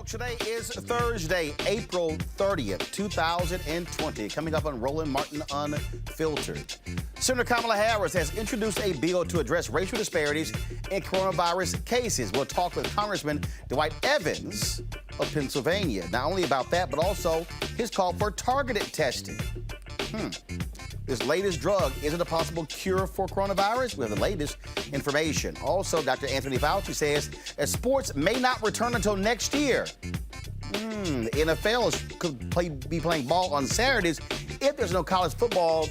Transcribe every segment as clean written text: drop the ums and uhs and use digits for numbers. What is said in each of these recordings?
Folks, today is Thursday, April 30th, 2020. Coming up on Roland Martin Unfiltered. Senator Kamala Harris has introduced a bill to address racial disparities in coronavirus cases. We'll talk with Congressman Dwight Evans of Pennsylvania. Not only about that, but also his call for targeted testing. This latest drug, is it a possible cure for coronavirus? We have the latest information. Also, Dr. Anthony Fauci says that sports may not return until next year. The NFL could be playing ball on Saturdays if there's no college football.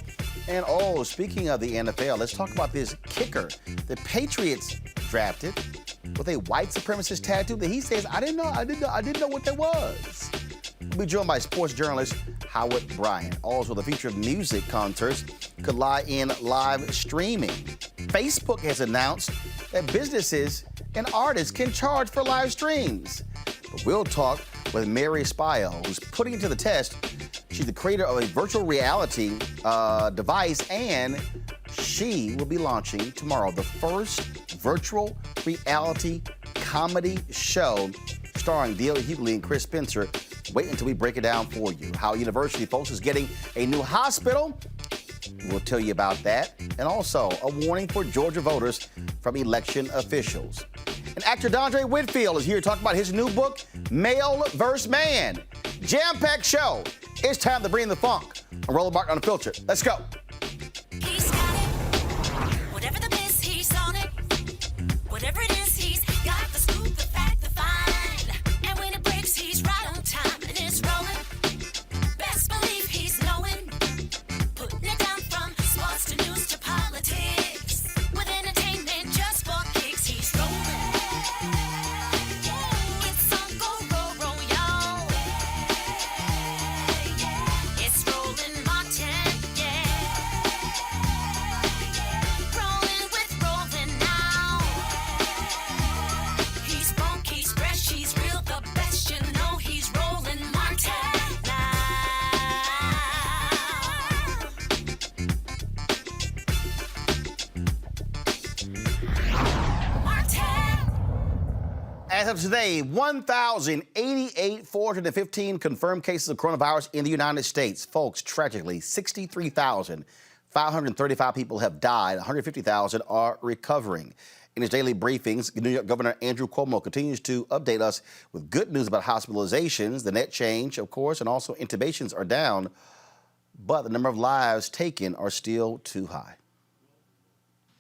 And speaking of the NFL, let's talk about this kicker the Patriots drafted with a white supremacist tattoo that he says, I didn't know what that was. We'll be joined by sports journalist Howard Bryant. Also, the future of music concerts could lie in live streaming. Facebook has announced that businesses and artists can charge for live streams. But we'll talk with Mary Spio, who's putting it to the test. She's the creator of a virtual reality device, and she will be launching tomorrow the first virtual reality comedy show starring D.L. Hughley and Chris Spencer. Wait until we break it down for you. Howard University, folks, is getting a new hospital. We'll tell you about that. And also, a warning for Georgia voters from election officials. And actor Dondre Whitfield is here to talk about his new book, Male vs. Man. Jam-packed show. It's time to bring the funk. On Roland Martin Unfiltered. Let's go. He's got it. Whatever the miss, he's on it. Whatever it is, he's got the scoop, the fact, the find. And when it breaks, he's right on time. And it's rolling. Best believe he's knowing. Putting it down from sports to news to politics. With entertainment just for kicks, he's rolling. It's on go, y'all. It's Roland Martin, Rolling with Roland now. He's funk, he's fresh, he's real, the best, you know he's Roland Martin now. Martin. As of today, 415 confirmed cases of coronavirus in the United States. Folks, tragically, 63,535 people have died. 150,000 are recovering. In his daily briefings, New York Governor Andrew Cuomo continues to update us with good news about hospitalizations. The net change, of course, and also intubations are down, but the number of lives taken are still too high.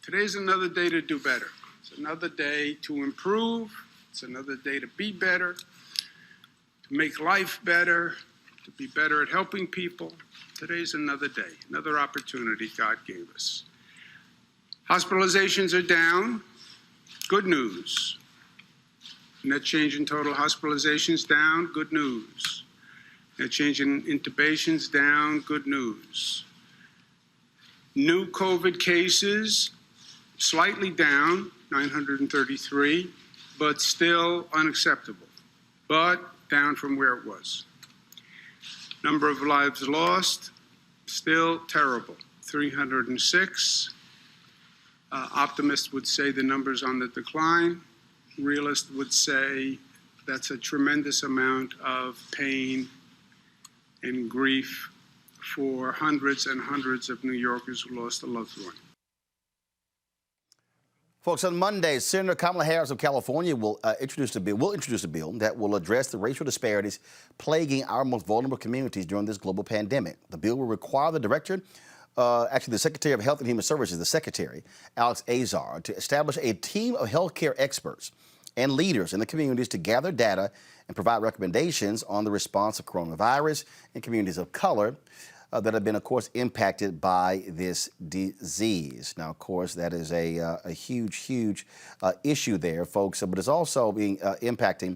Today's another day to do better. It's another day to improve. It's another day to be better, to make life better, to be better at helping people. Today's another day, another opportunity God gave us. Hospitalizations are down. Good news. Net change in total hospitalizations down. Good news. Net change in intubations down. Good news. New COVID cases slightly down, 933, but still unacceptable, but down from where it was. Number of lives lost, still terrible, 306. Optimists would say the number's on the decline. Realists would say that's a tremendous amount of pain and grief for hundreds and hundreds of New Yorkers who lost a loved one. Folks, on Monday, Senator Kamala Harris of California will introduce a bill that will address the racial disparities plaguing our most vulnerable communities during this global pandemic. The bill will require the director, the Secretary of Health and Human Services, the Secretary, Alex Azar, to establish a team of healthcare experts and leaders in the communities to gather data and provide recommendations on the response of coronavirus in communities of color that have been, of course, impacted by this disease. Now, of course, that is a huge issue there, folks, but it's also being impacting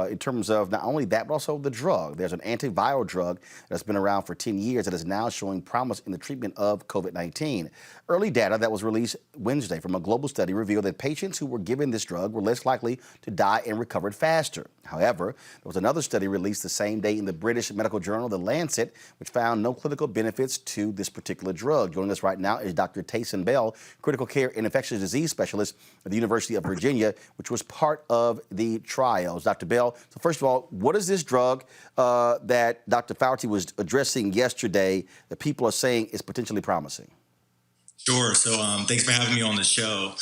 in terms of not only that, but also the drug. There's an antiviral drug that's been around for 10 years that is now showing promise in the treatment of COVID-19. Early data that was released Wednesday from a global study revealed that patients who were given this drug were less likely to die and recovered faster. However, there was another study released the same day in the British medical journal, The Lancet, which found no clinical benefits to this particular drug. Joining us right now is Dr. Tayson Bell, critical care and infectious disease specialist at the University of Virginia, which was part of the trial. knows. Dr. Bell, so first of all, what is this drug that Dr. Fauci was addressing yesterday that people are saying is potentially promising? Sure. So thanks for having me on the show.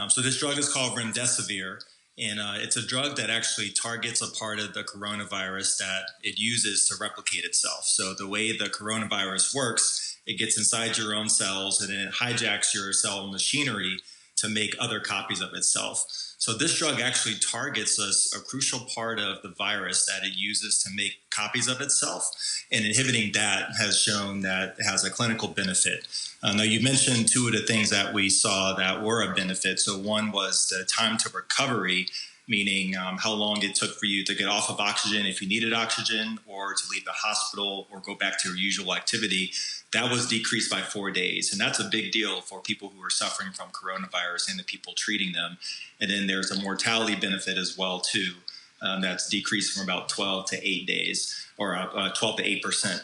So this drug is called remdesivir, and it's a drug that actually targets a part of the coronavirus that it uses to replicate itself. So the way the coronavirus works, it gets inside your own cells and then it hijacks your cell machinery to make other copies of itself. So this drug actually targets a crucial part of the virus that it uses to make copies of itself, and inhibiting that has shown that it has a clinical benefit. Now, you mentioned two of the things that we saw that were a benefit. So one was the time to recovery, meaning how long it took for you to get off of oxygen if you needed oxygen, or to leave the hospital or go back to your usual activity. That was decreased by 4 days. And that's a big deal for people who are suffering from coronavirus and the people treating them. And then there's a mortality benefit as well, too. That's decreased from about 12 to 8 days, or 12 to 8%.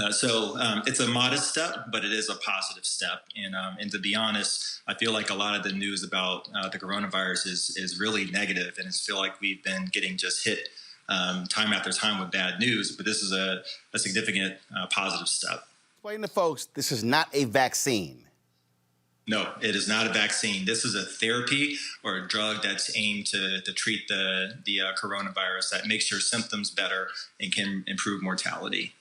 So it's a modest step, but it is a positive step. And to be honest, I feel like a lot of the news about the coronavirus is really negative, and I feel like we've been getting just hit time after time with bad news. But this is a significant positive step. Explain to folks, this is not a vaccine. No, it is not a vaccine. This is a therapy or a drug that's aimed to treat the coronavirus that makes your symptoms better and can improve mortality.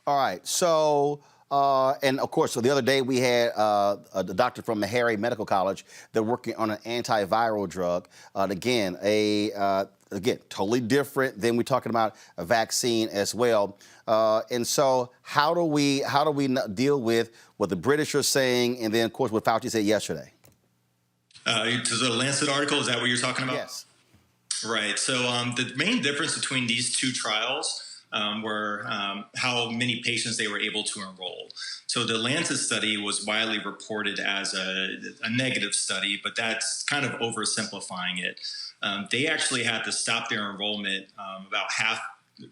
All right. So, and of course, so the other day we had a doctor from Meharry Medical College. They're working on an antiviral drug. Again, totally different than we're talking about a vaccine as well. And so, how do we deal with what the British are saying, and then of course what Fauci said yesterday? To the Lancet article, is that what you're talking about? Yes. Right. So the main difference between these two trials were how many patients they were able to enroll. So the Lancet study was widely reported as a negative study, but that's kind of oversimplifying it. They actually had to stop their enrollment about half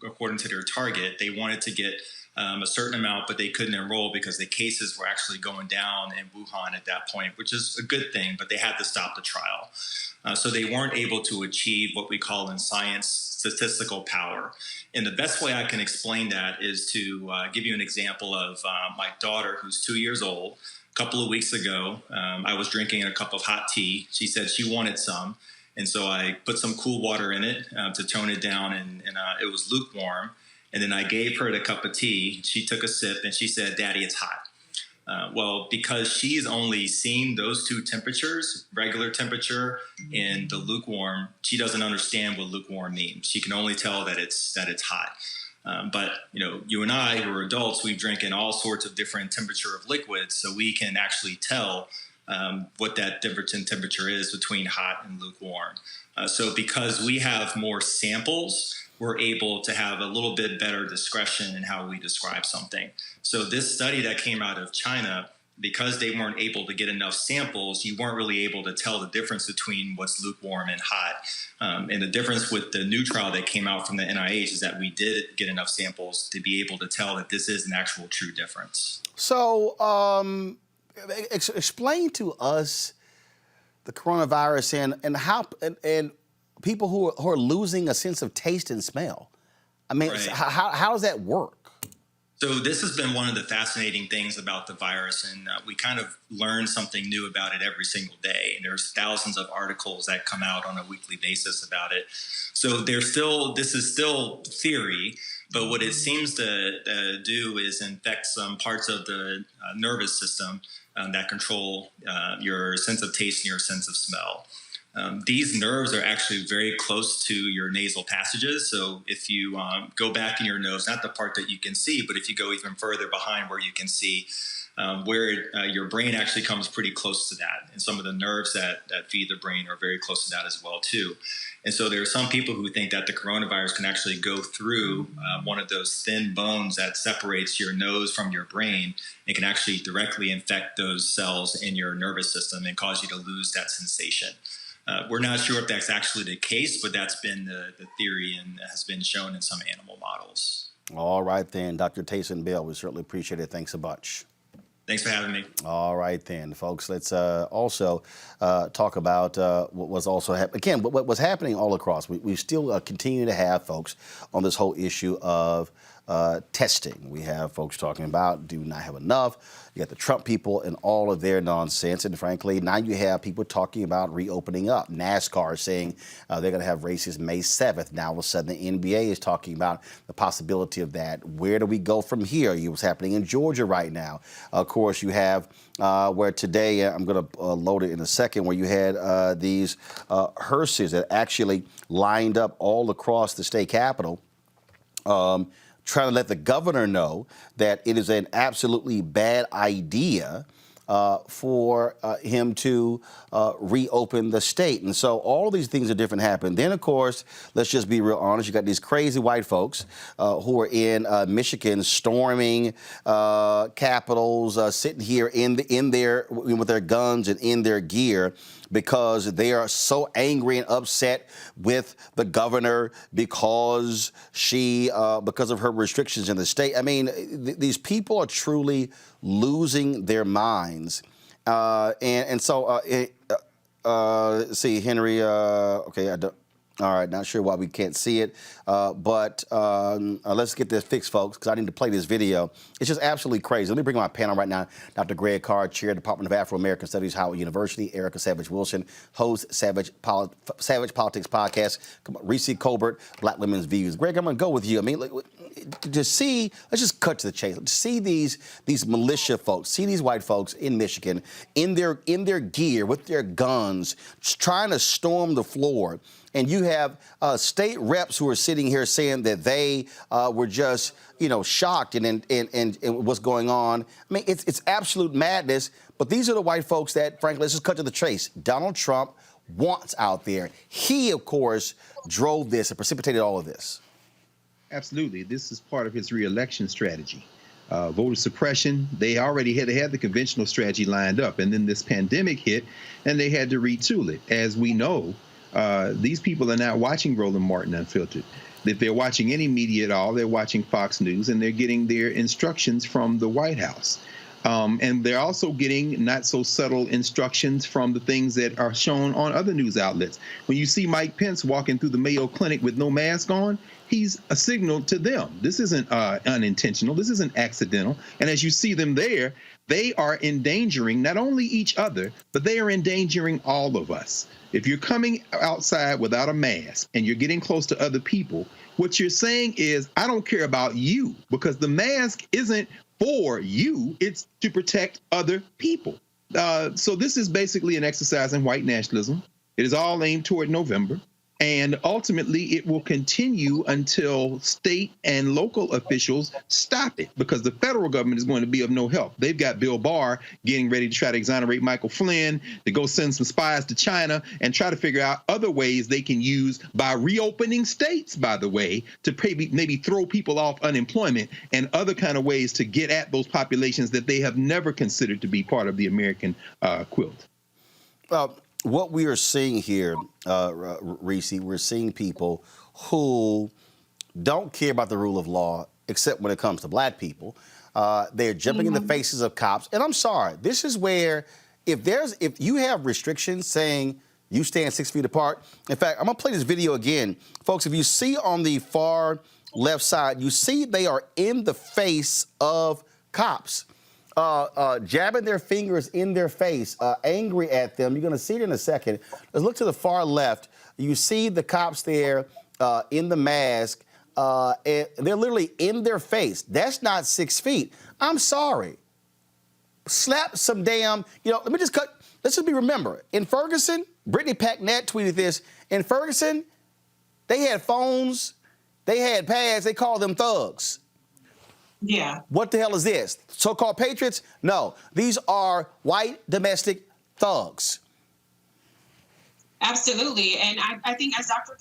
according to their target. They wanted to get a certain amount, but they couldn't enroll because the cases were actually going down in Wuhan at that point, which is a good thing, but they had to stop the trial. So they weren't able to achieve what we call in science statistical power. And the best way I can explain that is to give you an example of my daughter, who's 2 years old. A couple of weeks ago, I was drinking a cup of hot tea. She said she wanted some. And so I put some cool water in it to tone it down, and it was lukewarm. And then I gave her the cup of tea. She took a sip, and she said, "Daddy, it's hot." Well, because she's only seen those two temperatures, regular temperature and the lukewarm, she doesn't understand what lukewarm means. She can only tell that it's hot. But you and I, who are adults, we've drinking all sorts of different temperature of liquids, so we can actually tell what that difference in temperature is between hot and lukewarm. So because we have more samples, we're able to have a little bit better discretion in how we describe something. So this study that came out of China, because they weren't able to get enough samples, you weren't really able to tell the difference between what's lukewarm and hot. And the difference with the new trial that came out from the NIH is that we did get enough samples to be able to tell that this is an actual true difference. So, explain to us the coronavirus and how and people who are losing a sense of taste and smell. I mean, Right. how does that work? So this has been one of the fascinating things about the virus, and we kind of learn something new about it every single day. And there's thousands of articles that come out on a weekly basis about it. So this is still theory, but what it seems to do is infect some parts of the nervous system that control your sense of taste and your sense of smell. These nerves are actually very close to your nasal passages. So if you go back in your nose, not the part that you can see, but if you go even further behind where you can see, where your brain actually comes pretty close to that. And some of the nerves that feed the brain are very close to that as well, too. And so there are some people who think that the coronavirus can actually go through one of those thin bones that separates your nose from your brain and can actually directly infect those cells in your nervous system and cause you to lose that sensation. We're not sure if that's actually the case, but that's been the theory and has been shown in some animal models. All right, then, Dr. Tayson Bell, we certainly appreciate it. Thanks a bunch. Thanks for having me. All right, then, folks. Let's also talk about what was also again what was happening all across. We still continue to have folks on this whole issue of testing. We have folks talking about do not have enough. You got the Trump people and all of their nonsense. And frankly, now you have people talking about reopening up. NASCAR saying they're going to have races May 7th. Now all of a sudden the NBA is talking about the possibility of that. Where do we go from here? What's happening in Georgia right now. Of course, you have where today, I'm going to load it in a second, where you had these hearses that actually lined up all across the state capitol. Trying to let the governor know that it is an absolutely bad idea for him to reopen the state. And so all these things are different happen. Then, of course, let's just be real honest. You got these crazy white folks who are in Michigan storming capitals, sitting here with their guns and in their gear, because they are so angry and upset with the governor because because of her restrictions in the state. I mean, these people are truly losing their minds. Let's see, Henry, okay, all right, not sure why we can't see it, but let's get this fixed, folks, because I need to play this video. It's just absolutely crazy. Let me bring my panel right now. Dr. Greg Carr, Chair, Department of Afro-American Studies, Howard University. Erica Savage-Wilson, host, Savage Politics Podcast. Reese Colbert, Black Women's Views. Greg, I'm going to go with you. I mean, let's just cut to the chase. See these militia folks, see these white folks in Michigan in their gear with their guns, trying to storm the floor. And you have state reps who are sitting here saying that they were just, shocked and what's going on. I mean, it's absolute madness. But these are the white folks that, frankly, let's just cut to the chase. Donald Trump wants out there. He, of course, drove this and precipitated all of this. Absolutely. This is part of his reelection strategy. Voter suppression, they already had the conventional strategy lined up. And then this pandemic hit, and they had to retool it. As we know, these people are not watching Roland Martin Unfiltered. If they're watching any media at all, they're watching Fox News, and they're getting their instructions from the White House. And they're also getting not so subtle instructions from the things that are shown on other news outlets. When you see Mike Pence walking through the Mayo Clinic with no mask on, he's a signal to them. This isn't unintentional. This isn't accidental. And as you see them there, they are endangering not only each other, but they are endangering all of us. If you're coming outside without a mask and you're getting close to other people, what you're saying is, I don't care about you, because the mask isn't for you. It's to protect other people. So this is basically an exercise in white nationalism. It is all aimed toward November. And ultimately, it will continue until state and local officials stop it, because the federal government is going to be of no help. They've got Bill Barr getting ready to try to exonerate Michael Flynn, to go send some spies to China and try to figure out other ways they can use, by reopening states, by the way, to maybe throw people off unemployment and other kind of ways to get at those populations that they have never considered to be part of the American quilt. What we are seeing here, Reese, we're seeing people who don't care about the rule of law, except when it comes to black people. They're jumping in the faces of cops. And I'm sorry, this is where if you have restrictions saying you stand 6 feet apart. In fact, I'm going to play this video again. Folks, if you see on the far left side, you see they are in the face of cops. Jabbing their fingers in their face, angry at them. You're going to see it in a second. Let's look to the far left. You see the cops there in the mask, and they're literally in their face. That's not 6 feet. I'm sorry. Slap some damn, let's just remember, in Ferguson, Brittany Packnett tweeted this. In Ferguson, they had phones, they had pads, they called them thugs. Yeah. What the hell is this? So-called patriots? No, these are white domestic thugs. Absolutely. And I think as Dr.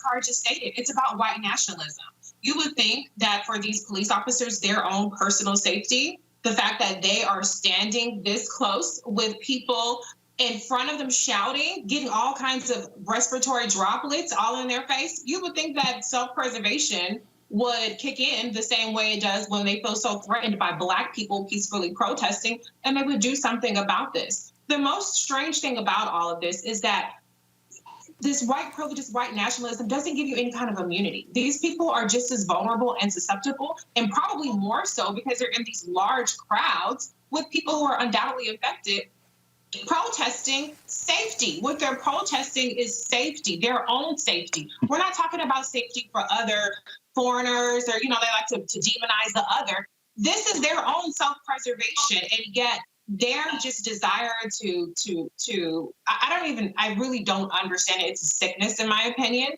Carr just stated, it's about white nationalism. You would think that for these police officers, their own personal safety, the fact that they are standing this close with people in front of them shouting, getting all kinds of respiratory droplets all in their face, you would think that self-preservation would kick in the same way it does when they feel so threatened by Black people peacefully protesting, and they would do something about this. The most strange thing about all of this is that this white privilege, this white nationalism doesn't give you any kind of immunity. These people are just as vulnerable and susceptible, and probably more so because they're in these large crowds with people who are undoubtedly affected, protesting safety. What they're protesting is safety, their own safety. We're not talking about safety for other foreigners, or, they like to demonize the other. This is their own self-preservation, and yet their just desire I really don't understand it. It's a sickness, in my opinion,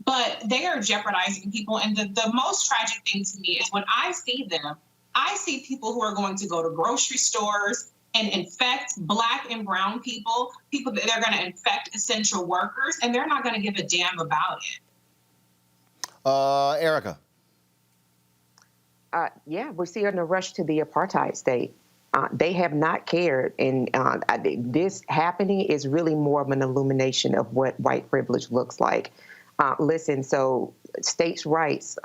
but they are jeopardizing people. And the most tragic thing to me is when I see them, I see people who are going to go to grocery stores and infect Black and brown people that they're going to infect essential workers, and they're not going to give a damn about it. Erica. Yeah, we're seeing a rush to the apartheid state. They have not cared, and this happening is really more of an illumination of what white privilege looks like. Listen, so states' rights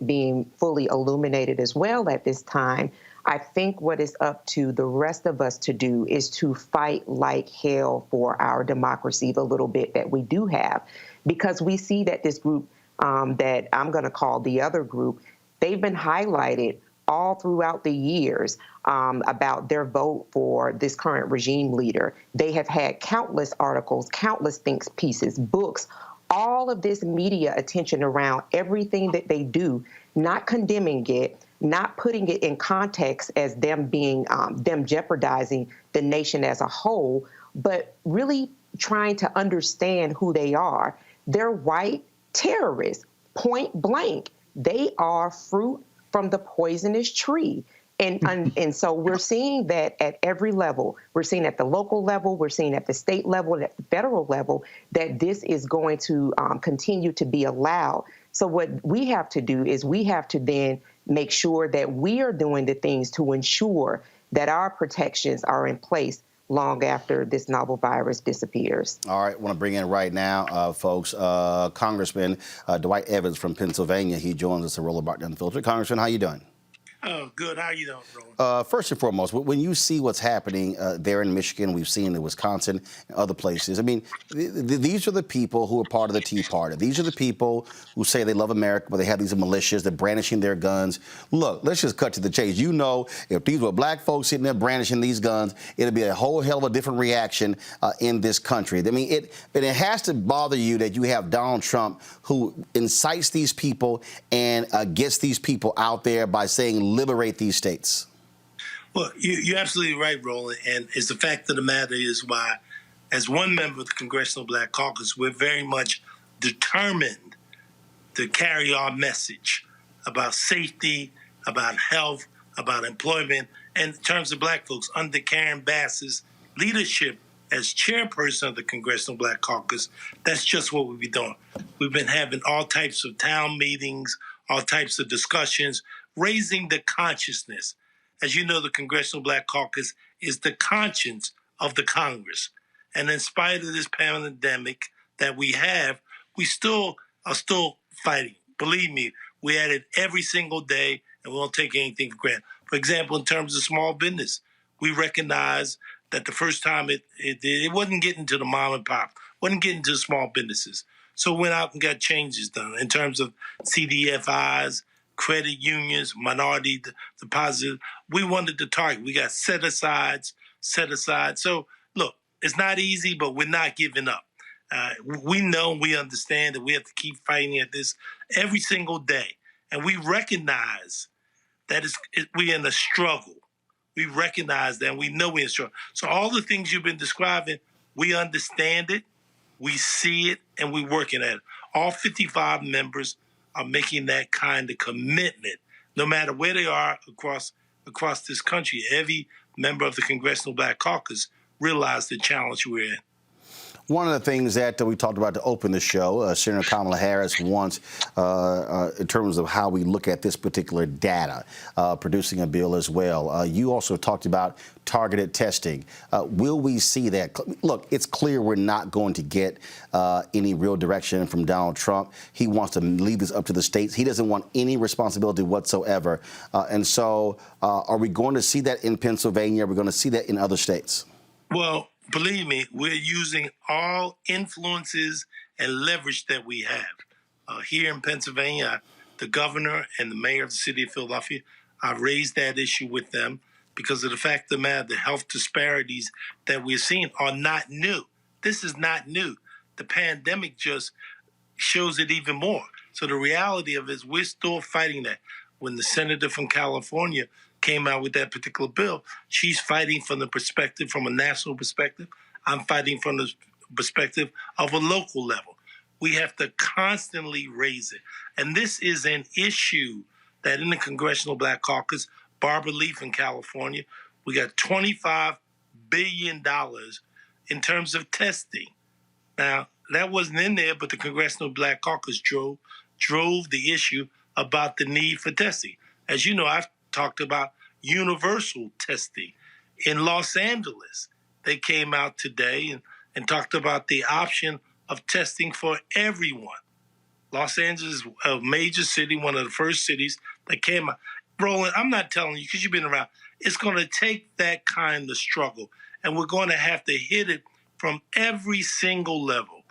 being fully illuminated as well at this time, I think what is up to the rest of us to do is to fight like hell for our democracy, the little bit that we do have, because we see that this group that I'm going to call the other group, they've been highlighted all throughout the years about their vote for this current regime leader. They have had countless articles, countless think pieces, books, all of this media attention around everything that they do, not condemning it, not putting it in context as them being, them jeopardizing the nation as a whole, but really trying to understand who they are. They're white terrorists, point blank. They are fruit from the poisonous tree. And so we're seeing that at every level. We're seeing at the local level, we're seeing at the state level, and at the federal level, that this is going to continue to be allowed. So what we have to do is we have to then make sure that we are doing the things to ensure that our protections are in place long after this novel virus disappears. All right, I want to bring in right now, folks, Congressman Dwight Evans from Pennsylvania. He joins us at Roland Martin Unfiltered. Congressman, how you doing? Oh, good. How you doing, Roland? First and foremost, when you see what's happening there in Michigan, we've seen in Wisconsin and other places. I mean, these are the people who are part of the Tea Party. These are the people who say they love America, but they have these militias. They're brandishing their guns. Look, let's just cut to the chase. You know, if these were Black folks sitting there brandishing these guns, it'd be a whole hell of a different reaction in this country. I mean, it has to bother you that you have Donald Trump who incites these people and gets these people out there by saying liberate these states. Well, you're absolutely right, Roland. And it's the fact of the matter is why, as one member of the Congressional Black Caucus, we're very much determined to carry our message about safety, about health, about employment. And in terms of Black folks, under Karen Bass's leadership as chairperson of the Congressional Black Caucus, that's just what we've been doing. We've been having all types of town meetings, all types of discussions, raising the consciousness. As you know, the Congressional Black Caucus is the conscience of the Congress. And in spite of this pandemic that we have, we are still fighting. Believe me, we're at it every single day, and we don't take anything for granted. For example, in terms of small business, we recognize that the first time it wasn't getting to the mom and pop, wasn't getting to small businesses. So we went out and got changes done in terms of CDFIs, credit unions, minority deposits. We wanted to target. We got set aside. So, look, it's not easy, but we're not giving up. We know, we understand that we have to keep fighting at this every single day. And we recognize that we're in a struggle. We recognize that, and we know we're in a struggle. So all the things you've been describing, we understand it, we see it, and we're working at it. All 55 members are making that kind of commitment, no matter where they are across this country. Every member of the Congressional Black Caucus realized the challenge we're in. One of the things that we talked about to open the show, Senator Kamala Harris wants, in terms of how we look at this particular data, producing a bill as well. You also talked about targeted testing. Will we see that? Look, it's clear we're not going to get any real direction from Donald Trump. He wants to leave this up to the states. He doesn't want any responsibility whatsoever. And so are we going to see that in Pennsylvania? Are we going to see that in other states? Well, believe me, we're using all influences and leverage that we have. Here in Pennsylvania, the governor and the mayor of the city of Philadelphia, I raised that issue with them because of the fact of the matter, the health disparities that we're seeing are not new. This is not new. The pandemic just shows it even more. So the reality of it is we're still fighting that. When the senator from California came out with that particular bill, she's fighting from the perspective, from a national perspective. I'm fighting from the perspective of a local level. We have to constantly raise it. And this is an issue that in the Congressional Black Caucus, Barbara Lee from California, we got $25 billion in terms of testing. Now, that wasn't in there, but the Congressional Black Caucus drove the issue about the need for testing. As you know, I've talked about universal testing. In Los Angeles, they came out today and talked about the option of testing for everyone. Los Angeles is a major city, one of the first cities that came out. Roland, I'm not telling you, because you've been around, it's going to take that kind of struggle, and we're going to have to hit it from every single level,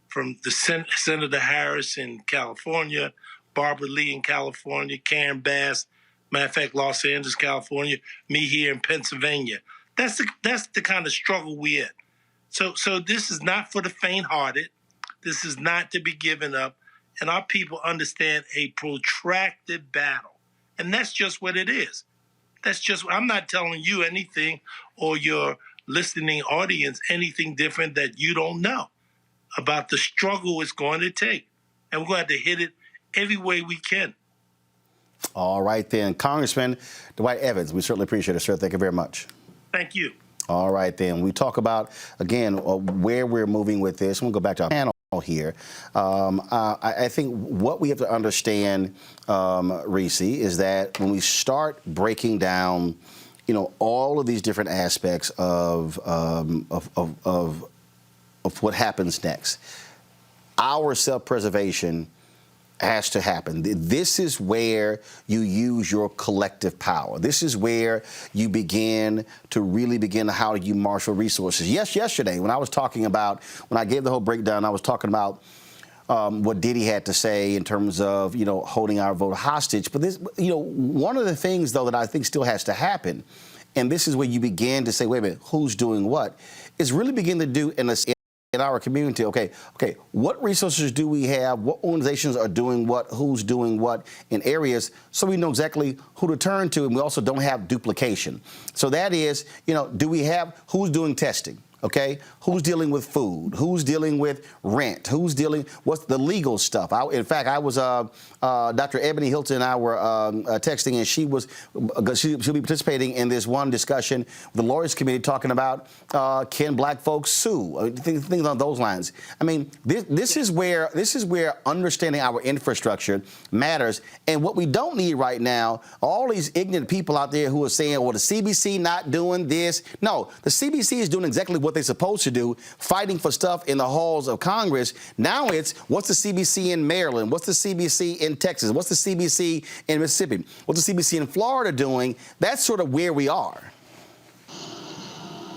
from the Senator Harris in California, Barbara Lee in California, Karen Bass, matter of fact, Los Angeles, California, me here in Pennsylvania. That's the kind of struggle we're in. So this is not for the faint-hearted. This is not to be given up. And our people understand a protracted battle. And that's just what it is. I'm not telling you anything or your listening audience anything different that you don't know about the struggle it's going to take. And we're going to have to hit it every way we can. All right, then. Congressman Dwight Evans, we certainly appreciate it, sir. Thank you very much. Thank you. All right, then. We talk about, again, where we're moving with this. We'll go back to our panel here. I think what we have to understand, Reese, is that when we start breaking down, all of these different aspects of what happens next, our self-preservation has to happen. This is where you use your collective power. This is where you begin how do you marshal resources. Yesterday, when I gave the whole breakdown, I was talking about what Diddy had to say in terms of, holding our vote hostage. But this, one of the things, though, that I think still has to happen, and this is where you begin to say, wait a minute, who's doing what, is really begin to do in our community. Okay, what resources do we have? What organizations are doing what? Who's doing what in areas, so we know exactly who to turn to, and we also don't have duplication. So that is, do we have who's doing testing? Okay, who's dealing with food? Who's dealing with rent? What's the legal stuff? In fact, I was Dr. Ebony Hilton and I were texting, and she'll be participating in this one discussion with the Lawyers Committee talking about can black folks sue? Things on those lines. I mean, this is where understanding our infrastructure matters. And what we don't need right now, all these ignorant people out there who are saying, well, the CBC not doing this. No, the CBC is doing exactly what they're supposed to do, fighting for stuff in the halls of Congress. Now it's, what's the CBC in Maryland? What's the CBC in Texas? What's the CBC in Mississippi? What's the CBC in Florida doing? That's sort of where we are.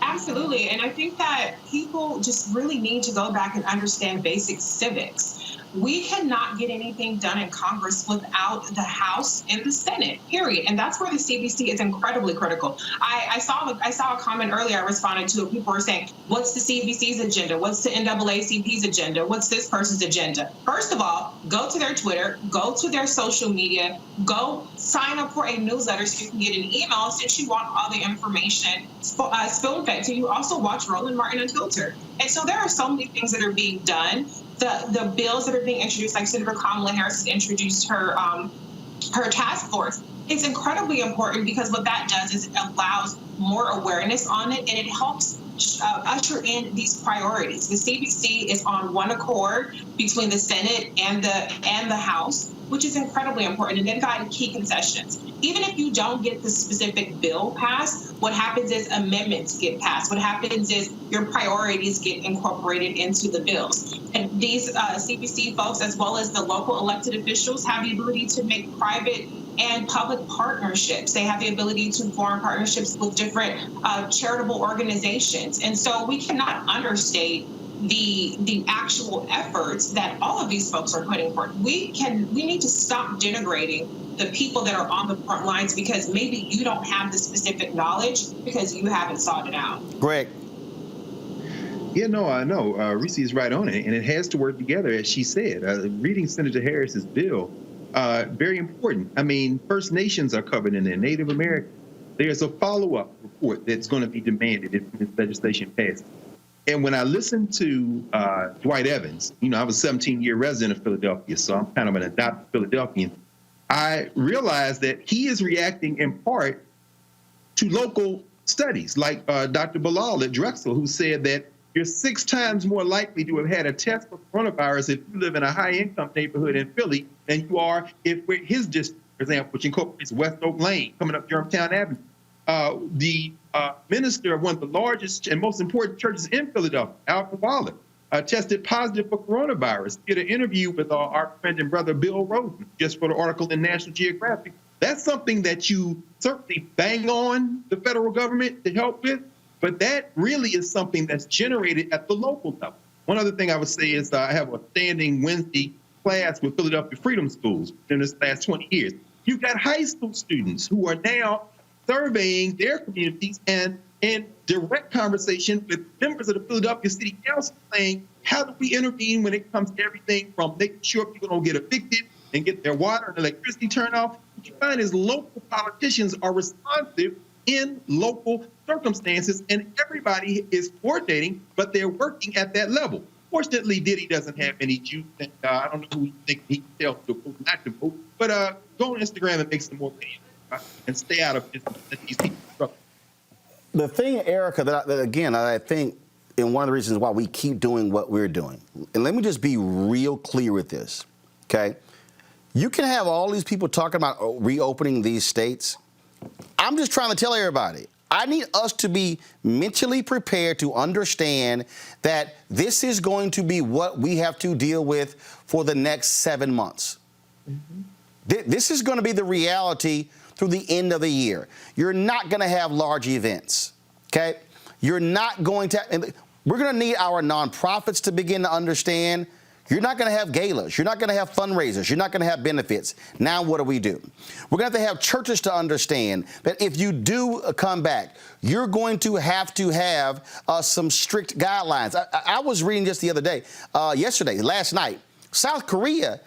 Absolutely. And I think that people just really need to go back and understand basic civics. We cannot get anything done in Congress without the House and the Senate, period. And that's where the CBC is incredibly critical. I saw a comment earlier I responded to. People were saying, what's the CBC's agenda? What's the NAACP's agenda? What's this person's agenda? First of all, go to their Twitter, go to their social media, go sign up for a newsletter so you can get an email since you want all the information spoon-fed. So you also watch Roland Martin Unfiltered. And so there are so many things that are being done. The bills that are being introduced, like Senator Kamala Harris has introduced her task force, it's incredibly important because what that does is it allows more awareness on it, and it helps usher in these priorities. The CBC is on one accord between the Senate and the House, which is incredibly important. And they've gotten key concessions. Even if you don't get the specific bill passed, what happens is amendments get passed. What happens is your priorities get incorporated into the bills. And these CBC folks, as well as the local elected officials, have the ability to make private and public partnerships. They have the ability to form partnerships with different charitable organizations. And so we cannot understate the actual efforts that all of these folks are putting forth. We need to stop denigrating the people that are on the front lines because maybe you don't have the specific knowledge because you haven't sought it out. Greg. Yeah, no, I know. Reese is right on it, and it has to work together, as she said. Reading Senator Harris's bill, very important. I mean, First Nations are covered in there, Native Americans. There's a follow-up report that's going to be demanded if this legislation passes. And when I listened to Dwight Evans, you know, I was a 17-year resident of Philadelphia, so I'm kind of an adopted Philadelphian. I realized that he is reacting in part to local studies, like Dr. Bilal at Drexel, who said that you're 6 times more likely to have had a test for coronavirus if you live in a high-income neighborhood in Philly than you are if his district, for example, which incorporates West Oak Lane, coming up Germantown Avenue. The minister of one of the largest and most important churches in Philadelphia, Alvin Waller, tested positive for coronavirus. Did an interview with our friend and brother Bill Roland just for the article in National Geographic. That's something that you certainly bang on the federal government to help with, but that really is something that's generated at the local level. One other thing I would say is I have a standing Wednesday class with Philadelphia Freedom Schools in this last 20 years. You've got high school students who are now surveying their communities and in direct conversation with members of the Philadelphia City Council saying, how do we intervene when it comes to everything from making sure people don't get evicted and get their water and electricity turned off? What you find is local politicians are responsive in local circumstances, and everybody is coordinating, but they're working at that level. Fortunately, Diddy doesn't have any juice, and I don't know who you think he can tell to vote, not to vote, but go on Instagram and make some more videos and stay out of these people. The thing, Erica, that again, I think, and one of the reasons why we keep doing what we're doing, and let me just be real clear with this, okay? You can have all these people talking about reopening these states. I'm just trying to tell everybody, I need us to be mentally prepared to understand that this is going to be what we have to deal with for the next 7 months. Mm-hmm. This is going to be the reality through the end of the year. You're not going to have large events, okay? You're not going to, and we're going to need our nonprofits to begin to understand you're not going to have galas. You're not going to have fundraisers. You're not going to have benefits. Now what do? We're going to have churches to understand that if you do come back, you're going to have some strict guidelines. I was reading just the other day, last night, South Korea,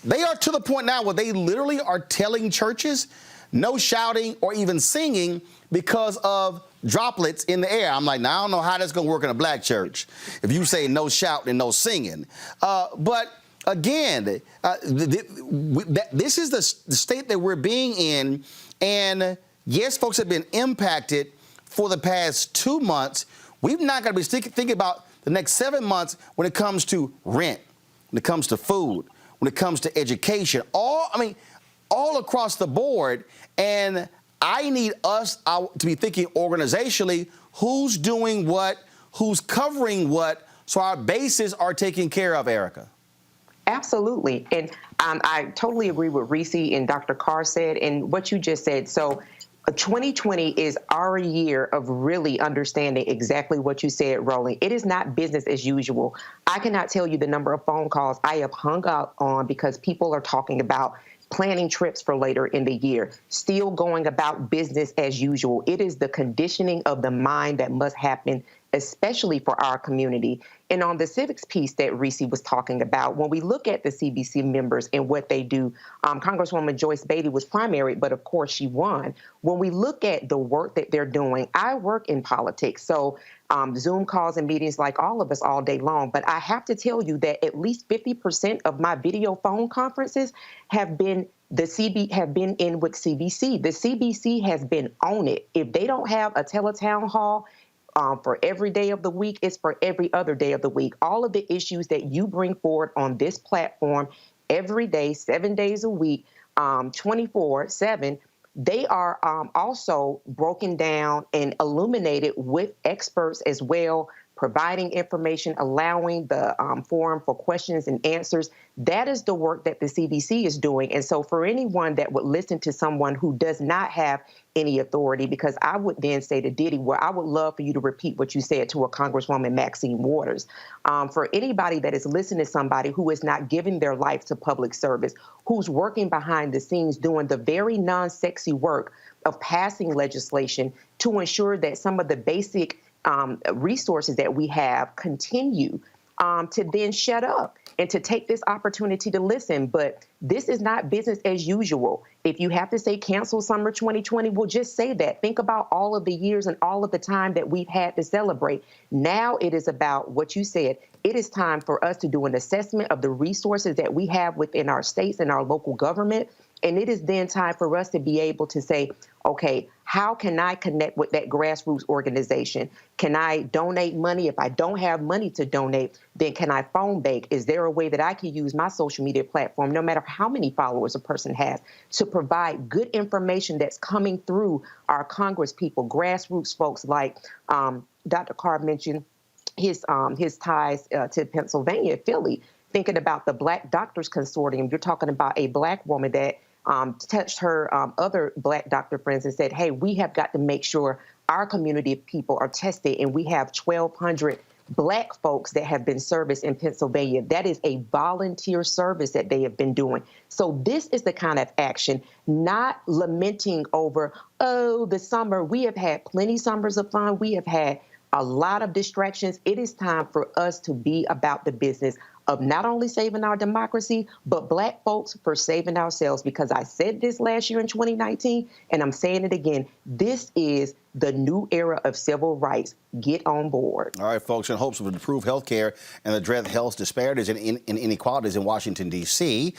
they are to the point now where they literally are telling churches no shouting or even singing because of droplets in the air. I'm like, now I don't know how that's going to work in a black church if you say no shouting and no singing. But again, this is the state that we're being in. And yes, folks have been impacted for the past 2 months. We've not got to be thinking about the next 7 months when it comes to rent, when it comes to food, when it comes to education, all across the board. And I need us to be thinking organizationally, who's doing what, who's covering what, so our bases are taken care of, Erica. Absolutely. And I totally agree with Reese and Dr. Carr said and what you just said. So 2020 is our year of really understanding exactly what you said, Roland. It is not business as usual. I cannot tell you the number of phone calls I have hung up on because people are talking about planning trips for later in the year, still going about business as usual. It is the conditioning of the mind that must happen, especially for our community. And on the civics piece that Reese was talking about, when we look at the CBC members and what they do, Congresswoman Joyce Beatty was primary, but of course she won. When we look at the work that they're doing, I work in politics, so Zoom calls and meetings like all of us all day long. But I have to tell you that at least 50% of my video phone conferences have been in with CBC. The CBC has been on it. If they don't have a teletown hall for every day of the week. It's for every other day of the week. All of the issues that you bring forward on this platform every day, 7 days a week, 24/7, they are also broken down and illuminated with experts as well, providing information, allowing the forum for questions and answers. That is the work that the CDC is doing. And so for anyone that would listen to someone who does not have any authority, because I would then say to Diddy, well, I would love for you to repeat what you said to a Congresswoman Maxine Waters. For anybody that is listening to somebody who is not giving their life to public service, who's working behind the scenes doing the very non-sexy work of passing legislation to ensure that some of the basic resources that we have continue, to then shut up and to take this opportunity to listen. But this is not business as usual. If you have to say cancel summer 2020, well, just say that. Think about all of the years and all of the time that we've had to celebrate. Now it is about what you said. It is time for us to do an assessment of the resources that we have within our states and our local government. And it is then time for us to be able to say, okay, how can I connect with that grassroots organization? Can I donate money? If I don't have money to donate, then can I phone bank? Is there a way that I can use my social media platform, no matter how many followers a person has, to provide good information that's coming through our Congress people, grassroots folks like Dr. Carr mentioned his ties to Pennsylvania, Philly, thinking about the Black Doctors Consortium. You're talking about a Black woman that touched her other Black doctor friends and said, hey, we have got to make sure our community of people are tested. And we have 1,200 Black folks that have been serviced in Pennsylvania. That is a volunteer service that they have been doing. So this is the kind of action, not lamenting over, oh, the summer. We have had plenty summers of fun. We have had a lot of distractions. It is time for us to be about the business of not only saving our democracy, but Black folks for saving ourselves. Because I said this last year in 2019, and I'm saying it again, this is the new era of civil rights. Get on board. All right, folks, in hopes of improved health care and address health disparities and inequalities in Washington, D.C.,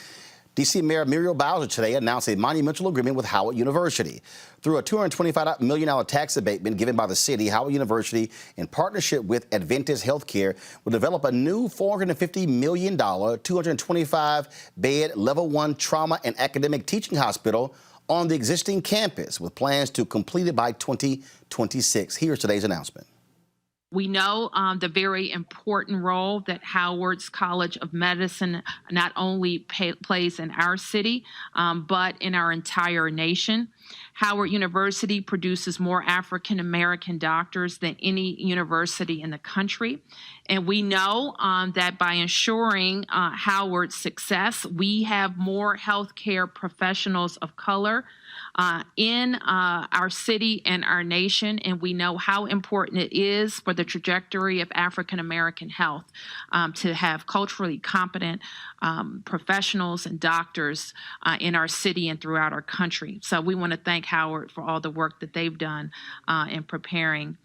D.C. Mayor Muriel Bowser today announced a monumental agreement with Howard University. Through a $225 million tax abatement given by the city, Howard University, in partnership with Adventist Healthcare, will develop a new $450 million, 225-bed Level 1 trauma and academic teaching hospital on the existing campus, with plans to complete it by 2026. Here's today's announcement. We know the very important role that Howard's College of Medicine not only plays in our city, but in our entire nation. Howard University produces more African American doctors than any university in the country. And we know that by ensuring Howard's success, we have more healthcare professionals of color in our city and our nation, and we know how important it is for the trajectory of African American health to have culturally competent professionals and doctors in our city and throughout our country. So we want to thank Howard for all the work that they've done in preparing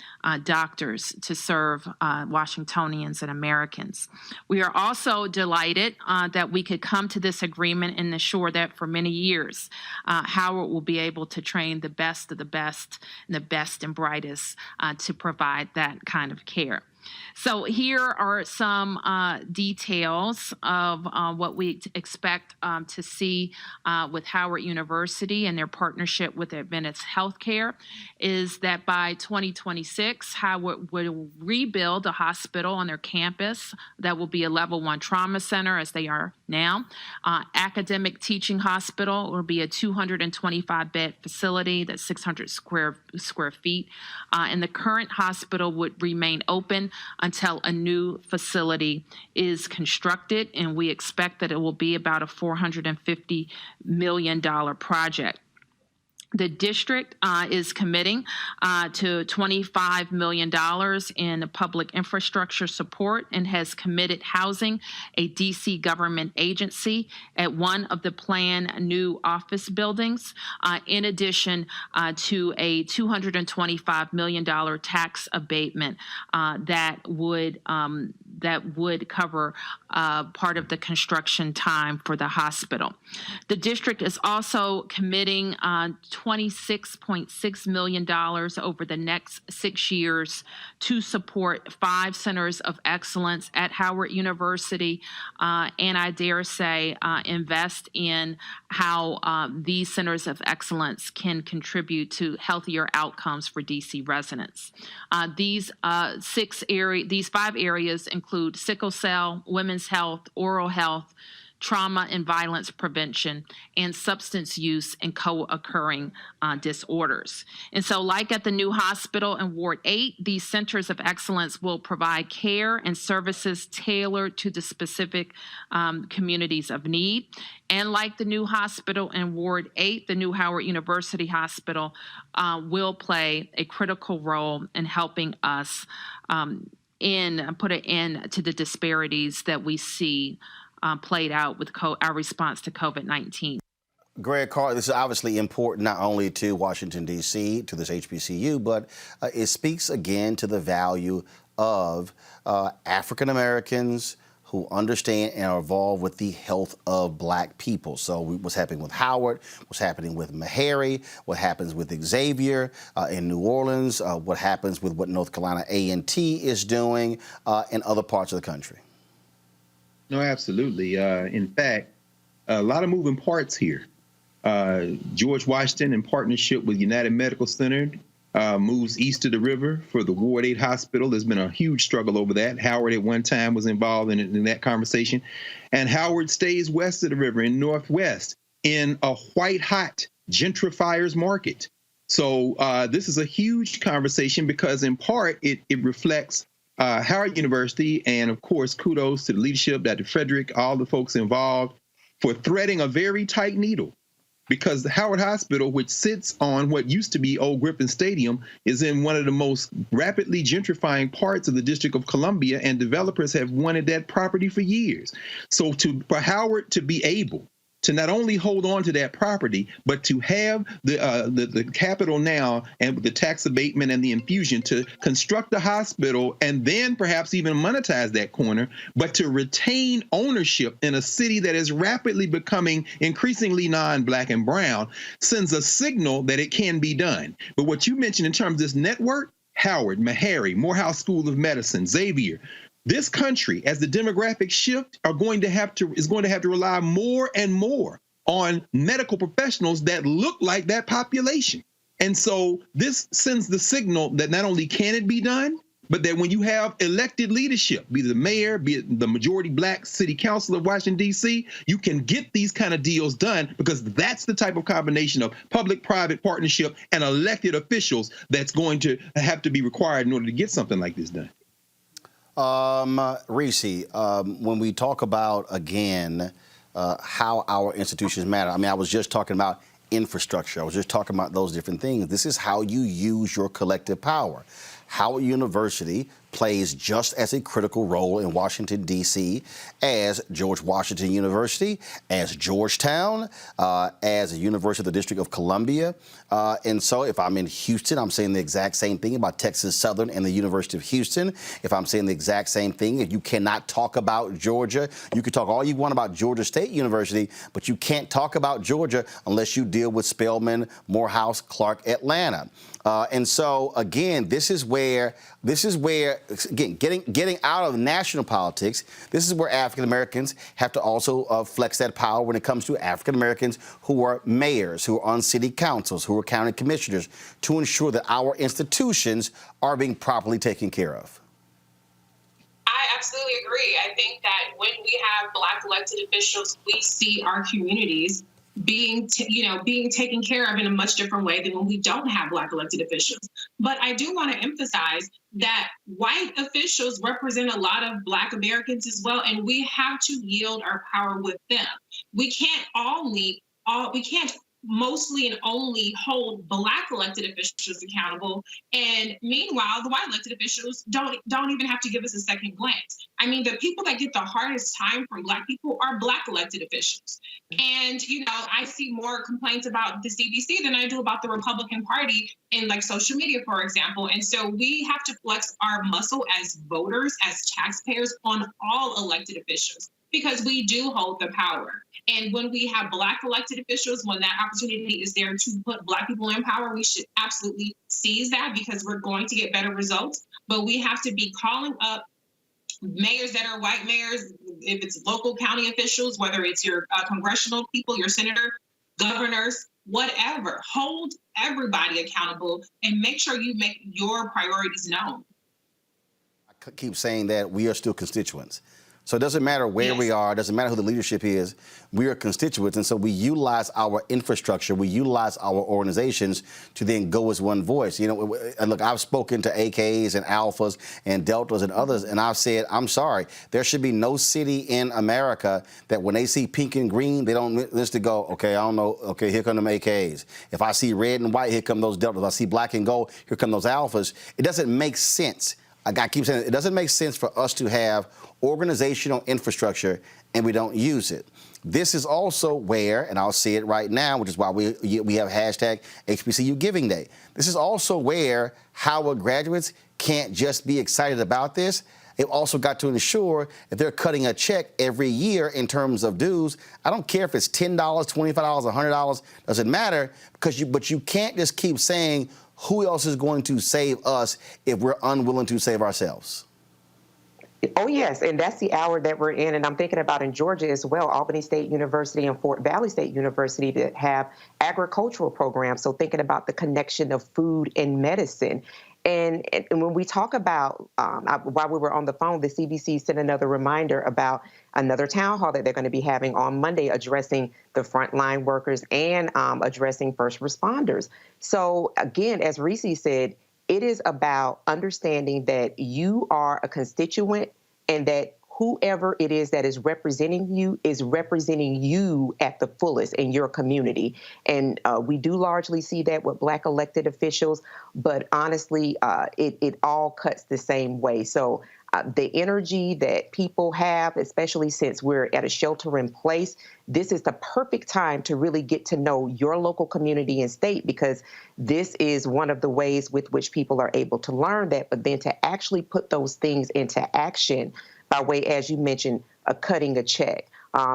doctors to serve Washingtonians and Americans. We are also delighted that we could come to this agreement and ensure that for many years, Howard will be able to train the best of the best and the best and brightest to provide that kind of care. So here are some details of what we expect to see with Howard University and their partnership with Adventist Healthcare is that by 2026, Howard will rebuild a hospital on their campus that will be a Level 1 trauma center as they are now. Academic teaching hospital will be a 225-bed facility that's 600 square feet. And the current hospital would remain open until a new facility is constructed, and we expect that it will be about a $450 million project. The district is committing to $25 million in public infrastructure support and has committed housing a D.C. government agency at one of the planned new office buildings, in addition to a $225 million tax abatement that would cover part of the construction time for the hospital. The district is also committing $26.6 million over the next 6 years to support 5 centers of excellence at Howard University, and I dare say invest in how these centers of excellence can contribute to healthier outcomes for DC residents. These 5 areas include sickle cell, women's health, oral health, trauma and violence prevention, and substance use and co-occurring disorders. And so, like at the new hospital in Ward 8, these centers of excellence will provide care and services tailored to the specific communities of need. And like the new hospital in Ward 8, the new Howard University Hospital will play a critical role in helping us put an end to the disparities that we see played out with our response to COVID-19. Greg Carr, this is obviously important not only to Washington, D.C., to this HBCU, but it speaks again to the value of African Americans who understand and are involved with the health of Black people. So what's happening with Howard, what's happening with Meharry, what happens with Xavier in New Orleans, what happens with what North Carolina A&T is doing in other parts of the country. No, absolutely. In fact, a lot of moving parts here. George Washington, in partnership with United Medical Center, moves east of the river for the Ward 8 hospital. There's been a huge struggle over that. Howard at one time was involved in that conversation. And Howard stays west of the river in Northwest in a white-hot gentrifiers market. So this is a huge conversation because in part it reflects Howard University, and of course, kudos to the leadership, Dr. Frederick, all the folks involved, for threading a very tight needle. Because the Howard Hospital, which sits on what used to be Old Griffin Stadium, is in one of the most rapidly gentrifying parts of the District of Columbia, and developers have wanted that property for years. So for Howard to be able to not only hold on to that property, but to have the capital now and the tax abatement and the infusion to construct a hospital and then perhaps even monetize that corner, but to retain ownership in a city that is rapidly becoming increasingly non-Black and brown sends a signal that it can be done. But what you mentioned in terms of this network, Howard, Meharry, Morehouse School of Medicine, Xavier, this country, as the demographics shift, is going to have to rely more and more on medical professionals that look like that population. And so this sends the signal that not only can it be done, but that when you have elected leadership, be it the mayor, be it the majority Black city council of Washington, D.C., you can get these kind of deals done because that's the type of combination of public-private partnership and elected officials that's going to have to be required in order to get something like this done. Reese, when we talk about, again, how our institutions matter, I mean, I was just talking about infrastructure. I was just talking about those different things. This is how you use your collective power. Howard University plays just as a critical role in Washington, D.C. as George Washington University, as Georgetown, as a University of the District of Columbia. And so if I'm in Houston, I'm saying the exact same thing about Texas Southern and the University of Houston. If I'm saying the exact same thing, if you cannot talk about Georgia, you can talk all you want about Georgia State University, but you can't talk about Georgia unless you deal with Spelman, Morehouse, Clark, Atlanta. And so, again, this is where, again, getting out of national politics, this is where African Americans have to also flex that power when it comes to African Americans who are mayors, who are on city councils, who are county commissioners, to ensure that our institutions are being properly taken care of. I absolutely agree. I think that when we have Black elected officials, we see our communities being taken care of in a much different way than when we don't have Black elected officials. But I do want to emphasize that white officials represent a lot of Black Americans as well, and we have to yield our power with them. We can't mostly and only hold Black elected officials accountable, and meanwhile, the white elected officials don't even have to give us a second glance. I mean, the people that get the hardest time from Black people are Black elected officials. And, I see more complaints about the CDC than I do about the Republican Party in like social media, for example. And so we have to flex our muscle as voters, as taxpayers, on all elected officials. because we do hold the power. And when we have Black elected officials, when that opportunity is there to put Black people in power, we should absolutely seize that, because we're going to get better results. But we have to be calling up mayors that are white mayors, if it's local county officials, whether it's your congressional people, your senator, governors, whatever. Hold everybody accountable and make sure you make your priorities known. I keep saying that we are still constituents. So it doesn't matter where we are, it doesn't matter who the leadership is, we are constituents. And so we utilize our infrastructure, we utilize our organizations to then go as one voice. You know, and look, I've spoken to AKs and Alphas and Deltas and others, and I've said, I'm sorry, there should be no city in America that when they see pink and green, they don't list to go, okay, I don't know, okay, here come them AKs. If I see red and white, here come those Deltas. If I see black and gold, here come those Alphas. It doesn't make sense. I keep saying it doesn't make sense for us to have organizational infrastructure and we don't use it. This is also where, and I'll say it right now, which is why we have hashtag HBCU Giving Day. This is also where Howard graduates can't just be excited about this. They've also got to ensure that they're cutting a check every year in terms of dues. I don't care if it's $10, $25, $100, doesn't matter, but you can't just keep saying who else is going to save us if we're unwilling to save ourselves. Oh, yes, and that's the hour that we're in. And I'm thinking about in Georgia as well, Albany State University and Fort Valley State University that have agricultural programs. So thinking about the connection of food and medicine. And when we talk about, while we were on the phone, the CBC sent another reminder about another town hall that they're going to be having on Monday addressing the frontline workers and addressing first responders. So again, as Reese said, it is about understanding that you are a constituent and that whoever it is that is representing you at the fullest in your community. And we do largely see that with Black elected officials, but honestly, it all cuts the same way. So the energy that people have, especially since we're at a shelter in place, this is the perfect time to really get to know your local community and state, because this is one of the ways with which people are able to learn that, but then to actually put those things into action by way, as you mentioned, cutting a check.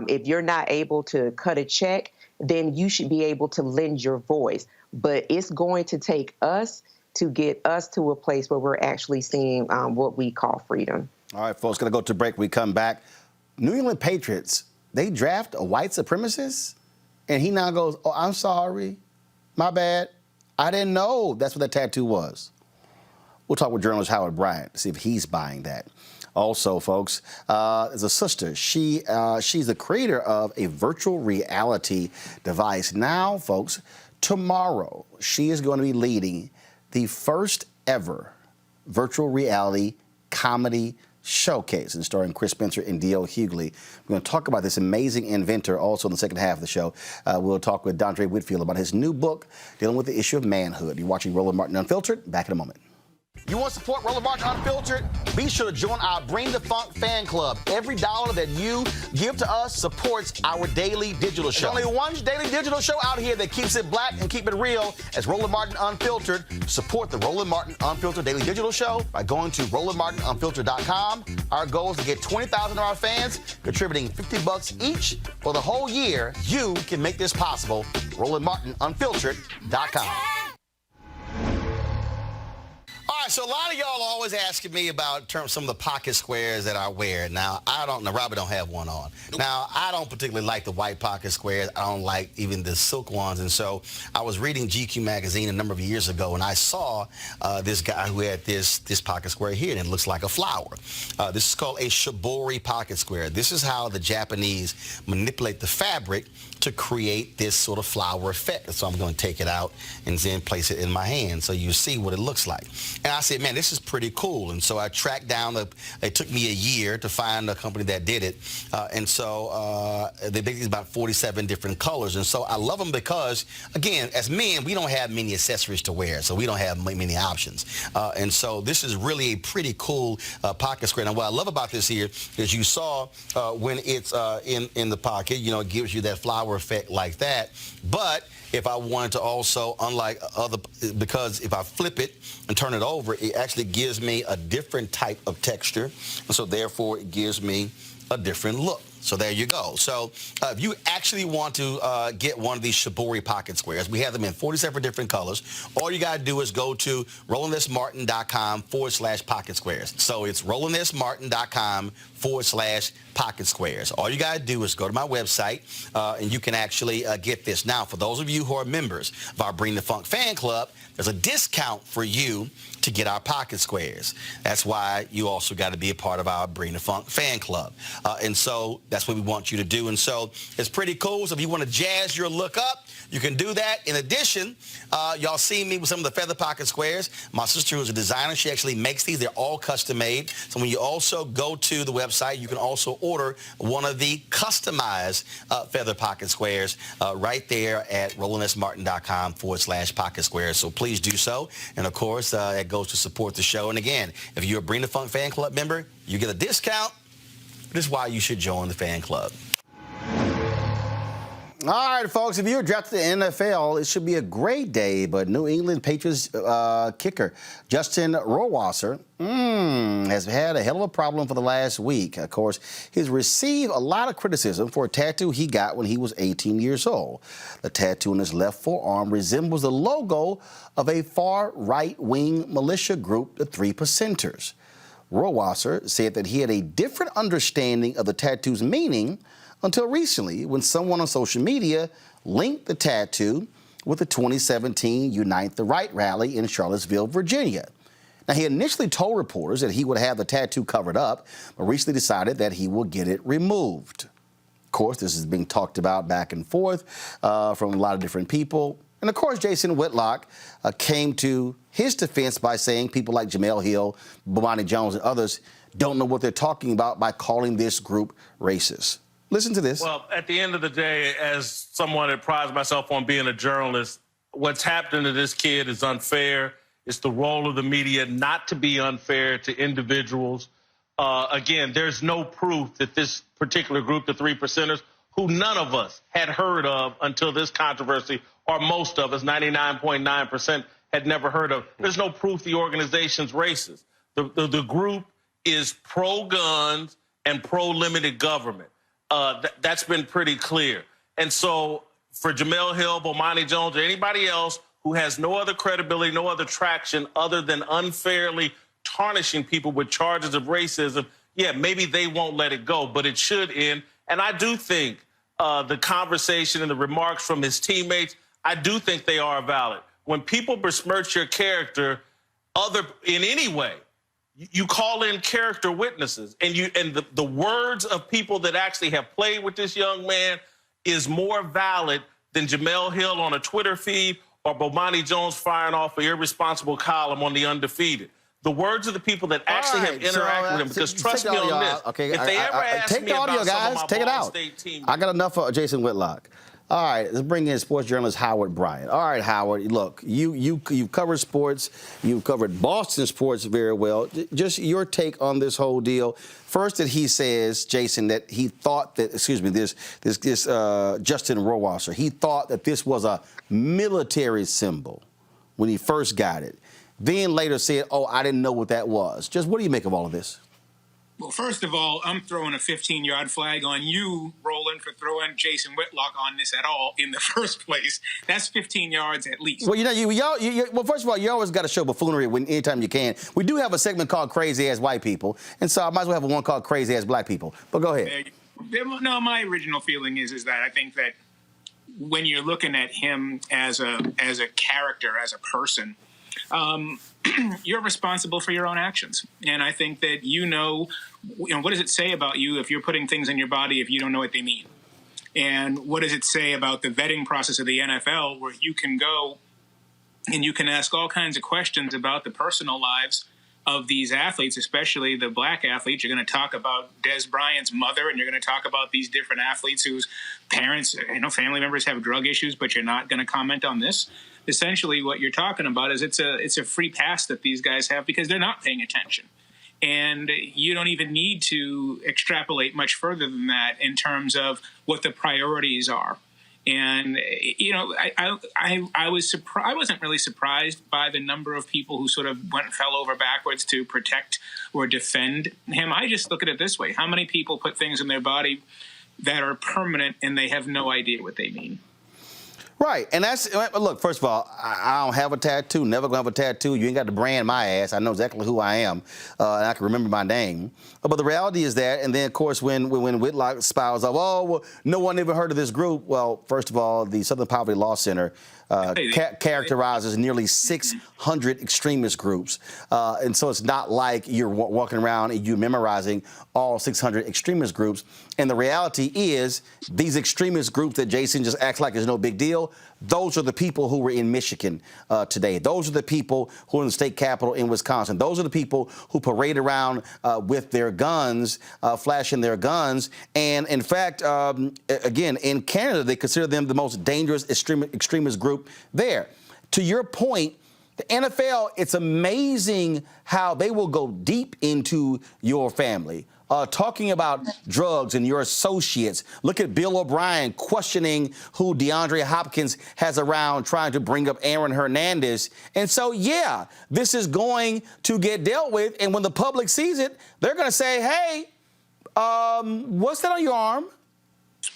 If you're not able to cut a check, then you should be able to lend your voice. But it's going to take us to get us to a place where we're actually seeing what we call freedom. All right, folks, going to go to break. We come back. New England Patriots, they draft a white supremacist, and he now goes, oh, I'm sorry, my bad. I didn't know that's what that tattoo was. We'll talk with journalist Howard Bryant to see if he's buying that. Also, folks, there's a sister. She's the creator of a virtual reality device. Now, folks, tomorrow, she is going to be leading the first ever virtual reality comedy showcase, and starring Chris Spencer and D.L. Hughley. We're going to talk about this amazing inventor also in the second half of the show. We'll talk with Dondre Whitfield about his new book dealing with the issue of manhood. You're watching Roland Martin Unfiltered. Back in a moment. You want to support Roland Martin Unfiltered? Be sure to join our Bring the Funk fan club. Every dollar that you give to us supports our daily digital show. There's only one daily digital show out here that keeps it black and keep it real as Roland Martin Unfiltered. Support the Roland Martin Unfiltered daily digital show by going to RolandMartinUnfiltered.com. Our goal is to get 20,000 of our fans contributing $50 each for the whole year. You can make this possible. RolandMartinUnfiltered.com. All right, so a lot of y'all are always asking me about some of the pocket squares that I wear. Now, Robert don't have one on. Nope. Now, I don't particularly like the white pocket squares. I don't like even the silk ones. And so I was reading GQ magazine a number of years ago, and I saw this guy who had this pocket square here, and it looks like a flower. This is called a shibori pocket square. This is how the Japanese manipulate the fabric to create this sort of flower effect. So I'm going to take it out and then place it in my hand so you see what it looks like. And I said, man, this is pretty cool. And so I tracked down, it took me a year to find a company that did it. And so they make these about 47 different colors. And so I love them because, again, as men, we don't have many accessories to wear, so we don't have many options. And so this is really a pretty cool pocket square. Now, what I love about this here is you saw when it's in the pocket, it gives you that flower effect like that. But if I wanted to also, because if I flip it and turn it over, it actually gives me a different type of texture. And so therefore it gives me a different look. So there you go. So if you actually want to get one of these Shibori pocket squares, we have them in 47 different colors. All you got to do is go to RolandSMartin.com/pocket squares. So it's RolandSMartin.com/pocket squares. All you got to do is go to my website and you can actually get this. Now, for those of you who are members of our Bring the Funk fan club, there's a discount for you to get our pocket squares. That's why you also got to be a part of our Bring the Funk fan club. And so that's what we want you to do. And so it's pretty cool. So if you want to jazz your look up, you can do that. In addition, y'all see me with some of the feather pocket squares. My sister, who's a designer, she actually makes these. They're all custom made. So when you also go to the website, you can also order one of the customized feather pocket squares right there at RolandSMartin.com/pocket squares. So please do so. And of course, it goes to support the show. And again, if you're a Bring the Funk fan club member, you get a discount. This is why you should join the fan club. All right, folks, if you're drafted to the NFL, it should be a great day. But New England Patriots kicker Justin Rohrwasser has had a hell of a problem for the last week. Of course, he's received a lot of criticism for a tattoo he got when he was 18 years old. The tattoo on his left forearm resembles the logo of a far-right-wing militia group, the Three Percenters. Rohrwasser said that he had a different understanding of the tattoo's meaning until recently, when someone on social media linked the tattoo with the 2017 Unite the Right rally in Charlottesville, Virginia. Now, he initially told reporters that he would have the tattoo covered up, but recently decided that he will get it removed. Of course, this is being talked about back and forth from a lot of different people. And of course, Jason Whitlock came to his defense by saying people like Jamel Hill, Bomani Jones, and others don't know what they're talking about by calling this group racist. Listen to this. Well, at the end of the day, as someone that prides myself on being a journalist, what's happening to this kid is unfair. It's the role of the media not to be unfair to individuals. Again, there's no proof that this particular group, the Three Percenters, who none of us had heard of until this controversy, or most of us, 99.9%, had never heard of. There's no proof the organization's racist. The group is pro-guns and pro-limited government. That's been pretty clear. And so for Jamel Hill, Bomani Jones, or anybody else who has no other credibility, no other traction other than unfairly tarnishing people with charges of racism, yeah, maybe they won't let it go, but it should end. And I do think the conversation and the remarks from his teammates, I do think they are valid. When people besmirch your character in any way, you call in character witnesses, and the words of people that actually have played with this young man is more valid than Jamel Hill on a Twitter feed or Bomani Jones firing off an irresponsible column on The Undefeated. The words of the people that actually have interacted with him, because trust me on this, okay, if they ever ask me about some of my Ball State team, I got enough for Jason Whitlock. All right, let's bring in sports journalist Howard Bryant. All right, Howard, look, you've covered sports. You've covered Boston sports very well. Just your take on this whole deal. First, that he says, Jason, that he thought that, this Justin Rohrwasser, he thought that this was a military symbol when he first got it. Then later said, oh, I didn't know what that was. Just what do you make of all of this? Well, first of all, I'm throwing a 15-yard flag on you, Roland, for throwing Jason Whitlock on this at all in the first place. That's 15 yards at least. Well, well, first of all, you always got to show buffoonery anytime you can. We do have a segment called Crazy Ass White People, and so I might as well have one called Crazy Ass Black People. But go ahead. No, my original feeling is that I think that when you're looking at him as a character, as a person, you're responsible for your own actions. And I think that what does it say about you if you're putting things in your body if you don't know what they mean? And what does it say about the vetting process of the NFL, where you can go and you can ask all kinds of questions about the personal lives of these athletes, especially the black athletes. You're going to talk about Des Bryant's mother, and you're going to talk about these different athletes whose parents, family members have drug issues, but you're not going to comment on this. Essentially, what you're talking about is it's a free pass that these guys have because they're not paying attention. And you don't even need to extrapolate much further than that in terms of what the priorities are. And, I was surprised. I wasn't really surprised by the number of people who sort of fell over backwards to protect or defend him. I just look at it this way. How many people put things in their body that are permanent and they have no idea what they mean. Right, and look, first of all, I don't have a tattoo, never gonna have a tattoo. You ain't got to brand my ass. I know exactly who I am, and I can remember my name. But the reality is that, and then, of course, when Whitlock spouts up, oh, well, no one ever heard of this group. Well, first of all, the Southern Poverty Law Center characterizes nearly 600 extremist groups. And so it's not like you're walking around and you're memorizing all 600 extremist groups. And the reality is these extremist groups that Jason just acts like is no big deal, those are the people who were in Michigan today. Those are the people who are in the state capitol in Wisconsin. Those are the people who parade around with their guns, flashing their guns. And in fact, again, in Canada, they consider them the most dangerous extremist group there. To your point, the NFL, it's amazing how they will go deep into your family. Talking about drugs and your associates. Look at Bill O'Brien questioning who DeAndre Hopkins has around, trying to bring up Aaron Hernandez. And so, yeah, this is going to get dealt with. And when the public sees it, they're going to say, hey, what's that on your arm?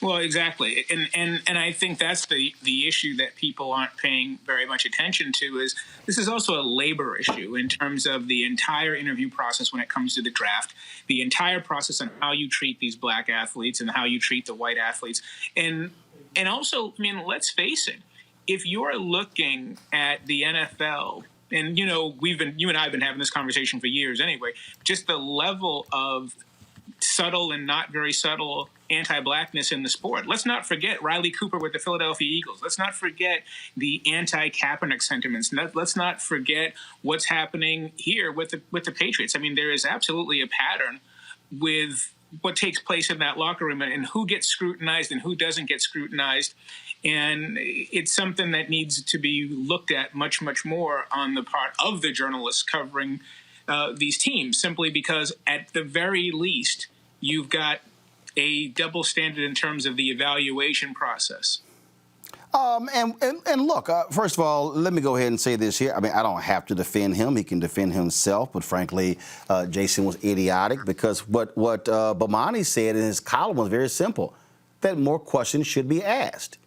Well, exactly. And I think that's the issue that people aren't paying very much attention to is this is also a labor issue in terms of the entire interview process when it comes to the draft, the entire process on how you treat these black athletes and how you treat the white athletes. And also, I mean, let's face it, if you're looking at the NFL, and, you know, you and I have been having this conversation for years anyway, just the level of subtle and not very subtle anti-blackness in the sport. Let's not forget Riley Cooper with the Philadelphia Eagles. Let's not forget the anti-Kaepernick sentiments. Let's not forget what's happening here with the Patriots. I mean, there is absolutely a pattern with what takes place in that locker room and who gets scrutinized and who doesn't get scrutinized. And it's something that needs to be looked at much, much more on the part of the journalists covering these teams, simply because at the very least, you've got a double standard in terms of the evaluation process. And look, first of all, let me go ahead and say this here. I mean, I don't have to defend him. He can defend himself. But frankly, Jason was idiotic because what Bomani said in his column was very simple, that more questions should be asked.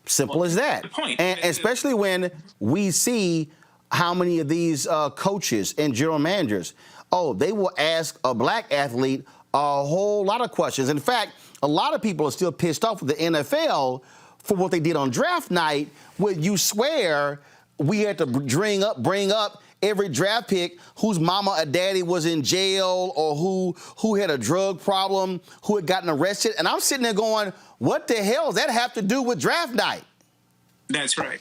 Simple as that. The point. And especially when we see how many of these coaches and general managers, they will ask a black athlete a whole lot of questions. In fact, a lot of people are still pissed off with the NFL for what they did on draft night, where you swear we had to bring up every draft pick whose mama or daddy was in jail or who had a drug problem, who had gotten arrested. And I'm sitting there going, what the hell does that have to do with draft night? That's right.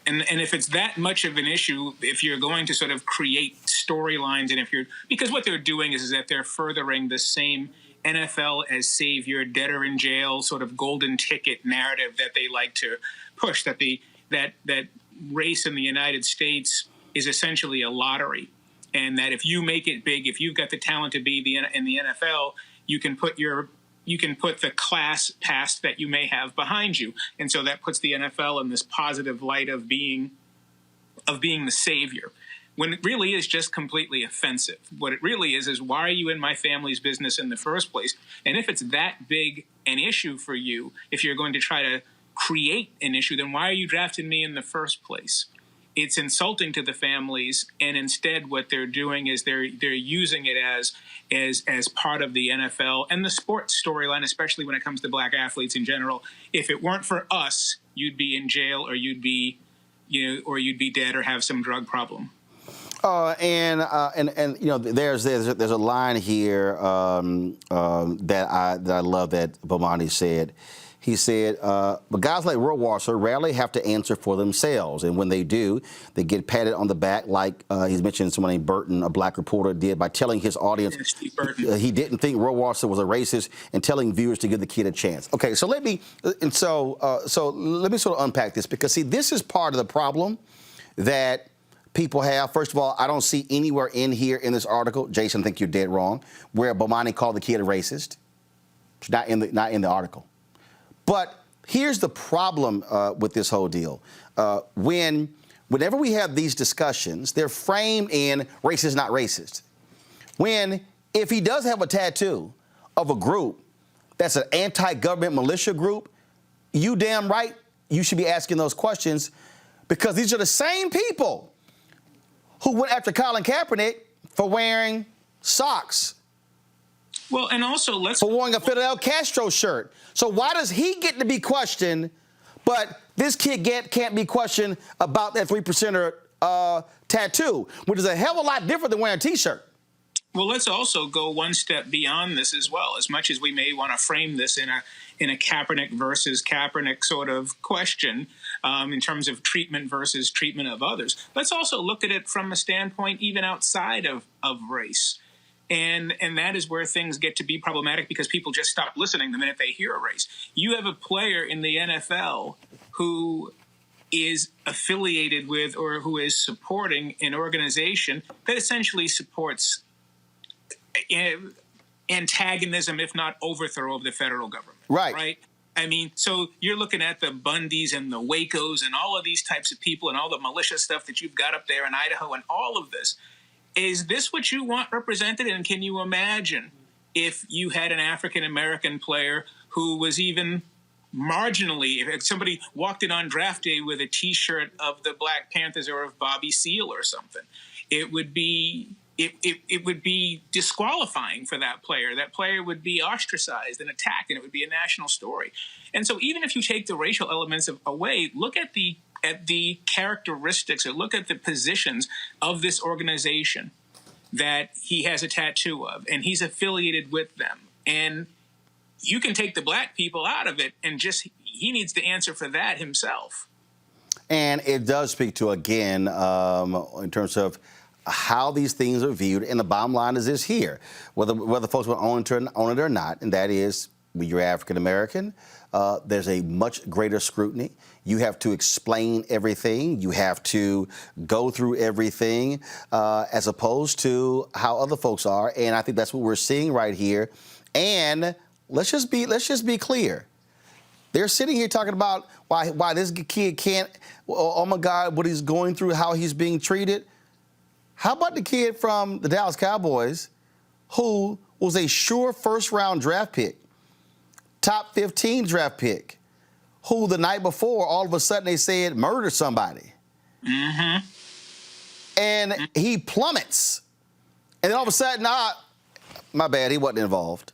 And if it's that much of an issue, if you're going to sort of create storylines and because what they're doing is that they're furthering the same NFL as savior, debtor in jail sort of golden ticket narrative that they like to push, that that race in the United States is essentially a lottery. And that if you make it big, if you've got the talent to be in the NFL, you can put the class past that you may have behind you. And so that puts the NFL in this positive light of being the savior, when it really is just completely offensive. What it really is why are you in my family's business in the first place? And if it's that big an issue for you, if you're going to try to create an issue, then why are you drafting me in the first place? It's insulting to the families, and instead what they're doing is they're using it as part of the NFL and the sports storyline, especially when it comes to black athletes in general. If it weren't for us, you'd be in jail, or you'd be dead, or have some drug problem. And you know, there's a line here that I love that Bomani said. He said, but guys like Rohrwasser rarely have to answer for themselves. And when they do, they get patted on the back like he's mentioned someone named Burton, a black reporter, did by telling his audience he didn't think Rohrwasser was a racist and telling viewers to give the kid a chance. Okay, so let me sort of unpack this, because, see, this is part of the problem that people have. First of all, I don't see anywhere in here in this article, Jason, I think you're dead wrong, where Bomani called the kid a racist. It's not in the article. But here's the problem with this whole deal. Whenever we have these discussions, they're framed in racist, not racist. If he does have a tattoo of a group that's an anti-government militia group, you damn right you should be asking those questions, because these are the same people who went after Colin Kaepernick for wearing socks. Well, and also for wearing a Fidel Castro shirt. So why does he get to be questioned, but this kid can't be questioned about that 3%er tattoo, which is a hell of a lot different than wearing a T-shirt? Well, let's also go one step beyond this as well. As much as we may want to frame this in a Kaepernick versus Kaepernick sort of question in terms of treatment versus treatment of others, let's also look at it from a standpoint even outside of race. And that is where things get to be problematic, because people just stop listening the minute they hear a race. You have a player in the NFL who is affiliated with or who is supporting an organization that essentially supports antagonism, if not overthrow, of the federal government. Right? I mean, so you're looking at the Bundys and the Wacos and all of these types of people and all the militia stuff that you've got up there in Idaho and all of this. Is this what you want represented? And can you imagine if you had an African-American player who was even marginally, if somebody walked in on draft day with a T-shirt of the Black Panthers or of Bobby Seale or something, it would be disqualifying for that player. That player would be ostracized and attacked, and it would be a national story. And so even if you take the racial elements away, look at the characteristics or look at the positions of this organization that he has a tattoo of, and he's affiliated with them. And you can take the black people out of it, and just he needs to answer for that himself. And it does speak to, again, in terms of how these things are viewed. And the bottom line is this here, whether folks will own it or not, and that is, when you're African American, there's a much greater scrutiny. You have to explain everything. You have to go through everything, as opposed to how other folks are. And I think that's what we're seeing right here. And let's just be clear. They're sitting here talking about why this kid can't. Oh my God, what he's going through, how he's being treated. How about the kid from the Dallas Cowboys who was a sure first-round draft pick, top 15 draft pick, who the night before, all of a sudden they said murdered somebody. Mm-hmm. And he plummets. And then all of a sudden, my bad, he wasn't involved.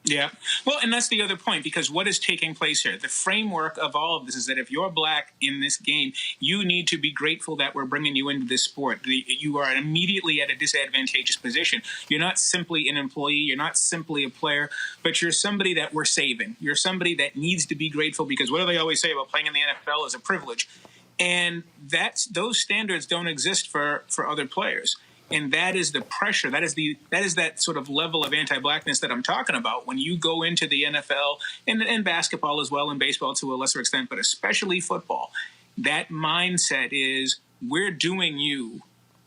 Yeah. Well, and that's the other point, because what is taking place here? The framework of all of this is that if you're black in this game, you need to be grateful that we're bringing you into this sport. You are immediately at a disadvantageous position. You're not simply an employee. You're not simply a player, but you're somebody that we're saving. You're somebody that needs to be grateful, because what do they always say about playing in the NFL is a privilege? And those standards don't exist for other players. And that is the pressure. That is that sort of level of anti-blackness that I'm talking about when you go into the NFL and basketball as well, and baseball to a lesser extent, but especially football. That mindset is, we're doing you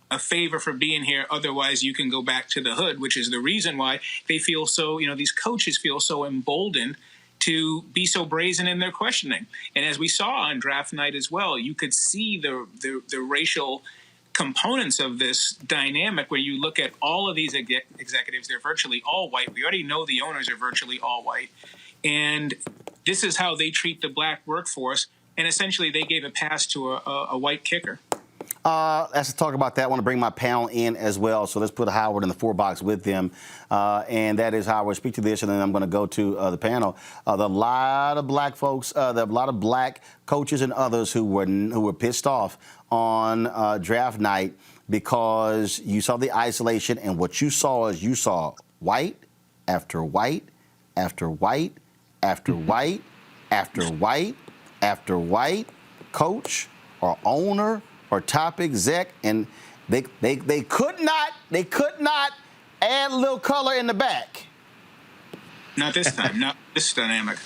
a favor for being here. Otherwise, you can go back to the hood, which is the reason why they feel so, these coaches feel so emboldened to be so brazen in their questioning. And as we saw on draft night as well, you could see the racial components of this dynamic where you look at all of these executives. They're virtually all white. We already know the owners are virtually all white. And this is how they treat the black workforce. And essentially they gave a pass to a white kicker. Let's talk about that. I want to bring my panel in as well. So let's put Howard in the 4-box with them. And that is Howard. Speak to this, and then I'm going to go to the panel. There are a lot of black folks, there are a lot of black coaches and others who were pissed off on draft night because you saw the isolation, and what you saw is you saw white after white after white after white after white after white coach or owner or top exec, and they could not add a little color in the back. Not this time. Not this dynamic.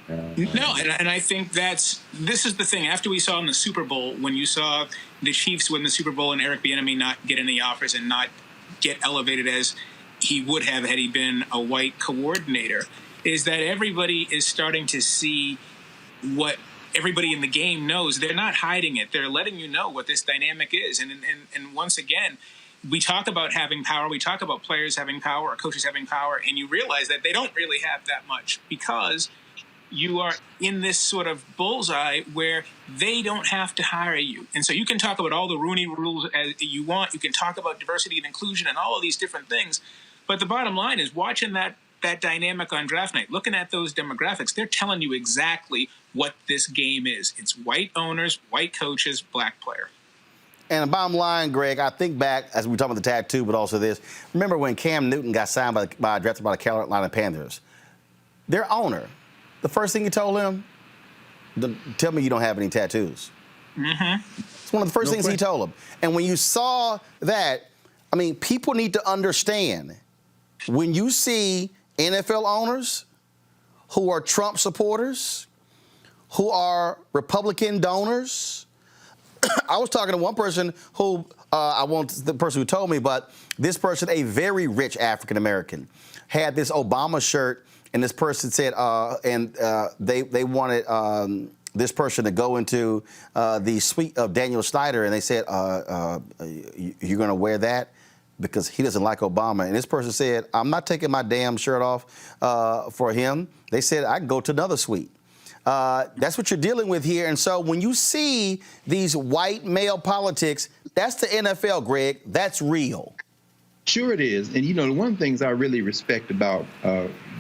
No, and I think this is the thing. After we saw in the Super Bowl, when you saw the Chiefs win the Super Bowl and Eric Bieniemy not get any offers and not get elevated as he would have had he been a white coordinator, is that everybody is starting to see what everybody in the game knows. They're not hiding it. They're letting you know what this dynamic is. And once again, we talk about having power, we talk about players having power or coaches having power, and you realize that they don't really have that much because you are in this sort of bullseye where they don't have to hire you. And so you can talk about all the Rooney rules as you want. You can talk about diversity and inclusion and all of these different things. But the bottom line is watching that dynamic on draft night, looking at those demographics, they're telling you exactly what this game is. It's white owners, white coaches, black player. And the bottom line, Greg, I think back, as we talk about the tattoo, but also this. Dremember when Cam Newton got signed drafted by the Carolina Panthers? Their owner, the first thing he told him, tell me you don't have any tattoos. Mm-hmm. It's one of the first things he told him. And when you saw that, I mean, people need to understand, when you see NFL owners who are Trump supporters, who are Republican donors, I was talking to one person who, I won't the person who told me, but this person, a very rich African-American, had this Obama shirt, and this person said, they wanted this person to go into the suite of Daniel Snyder, and they said, you're going to wear that? Because he doesn't like Obama. And this person said, I'm not taking my damn shirt off for him. They said, I can go to another suite. That's what you're dealing with here. And so when you see these white male politics, that's the NFL, Greg. That's real. Sure it is. And, you know, one of the things I really respect about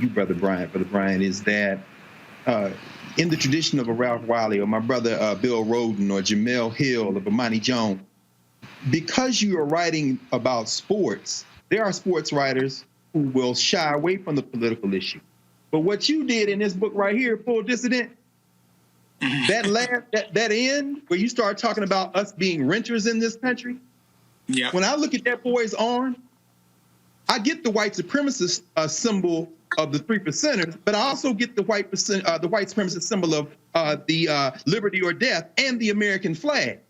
you, Brother Brian, is that in the tradition of a Ralph Wiley or my brother Bill Roden or Jamel Hill or Bomani Jones, because you are writing about sports, there are sports writers who will shy away from the political issue. But what you did in this book right here, Full Dissident, that end where you start talking about us being renters in this country, when I look at that boy's arm, I get the white supremacist symbol of the 3%ers, but I also get the white supremacist symbol of the liberty or death and the American flag.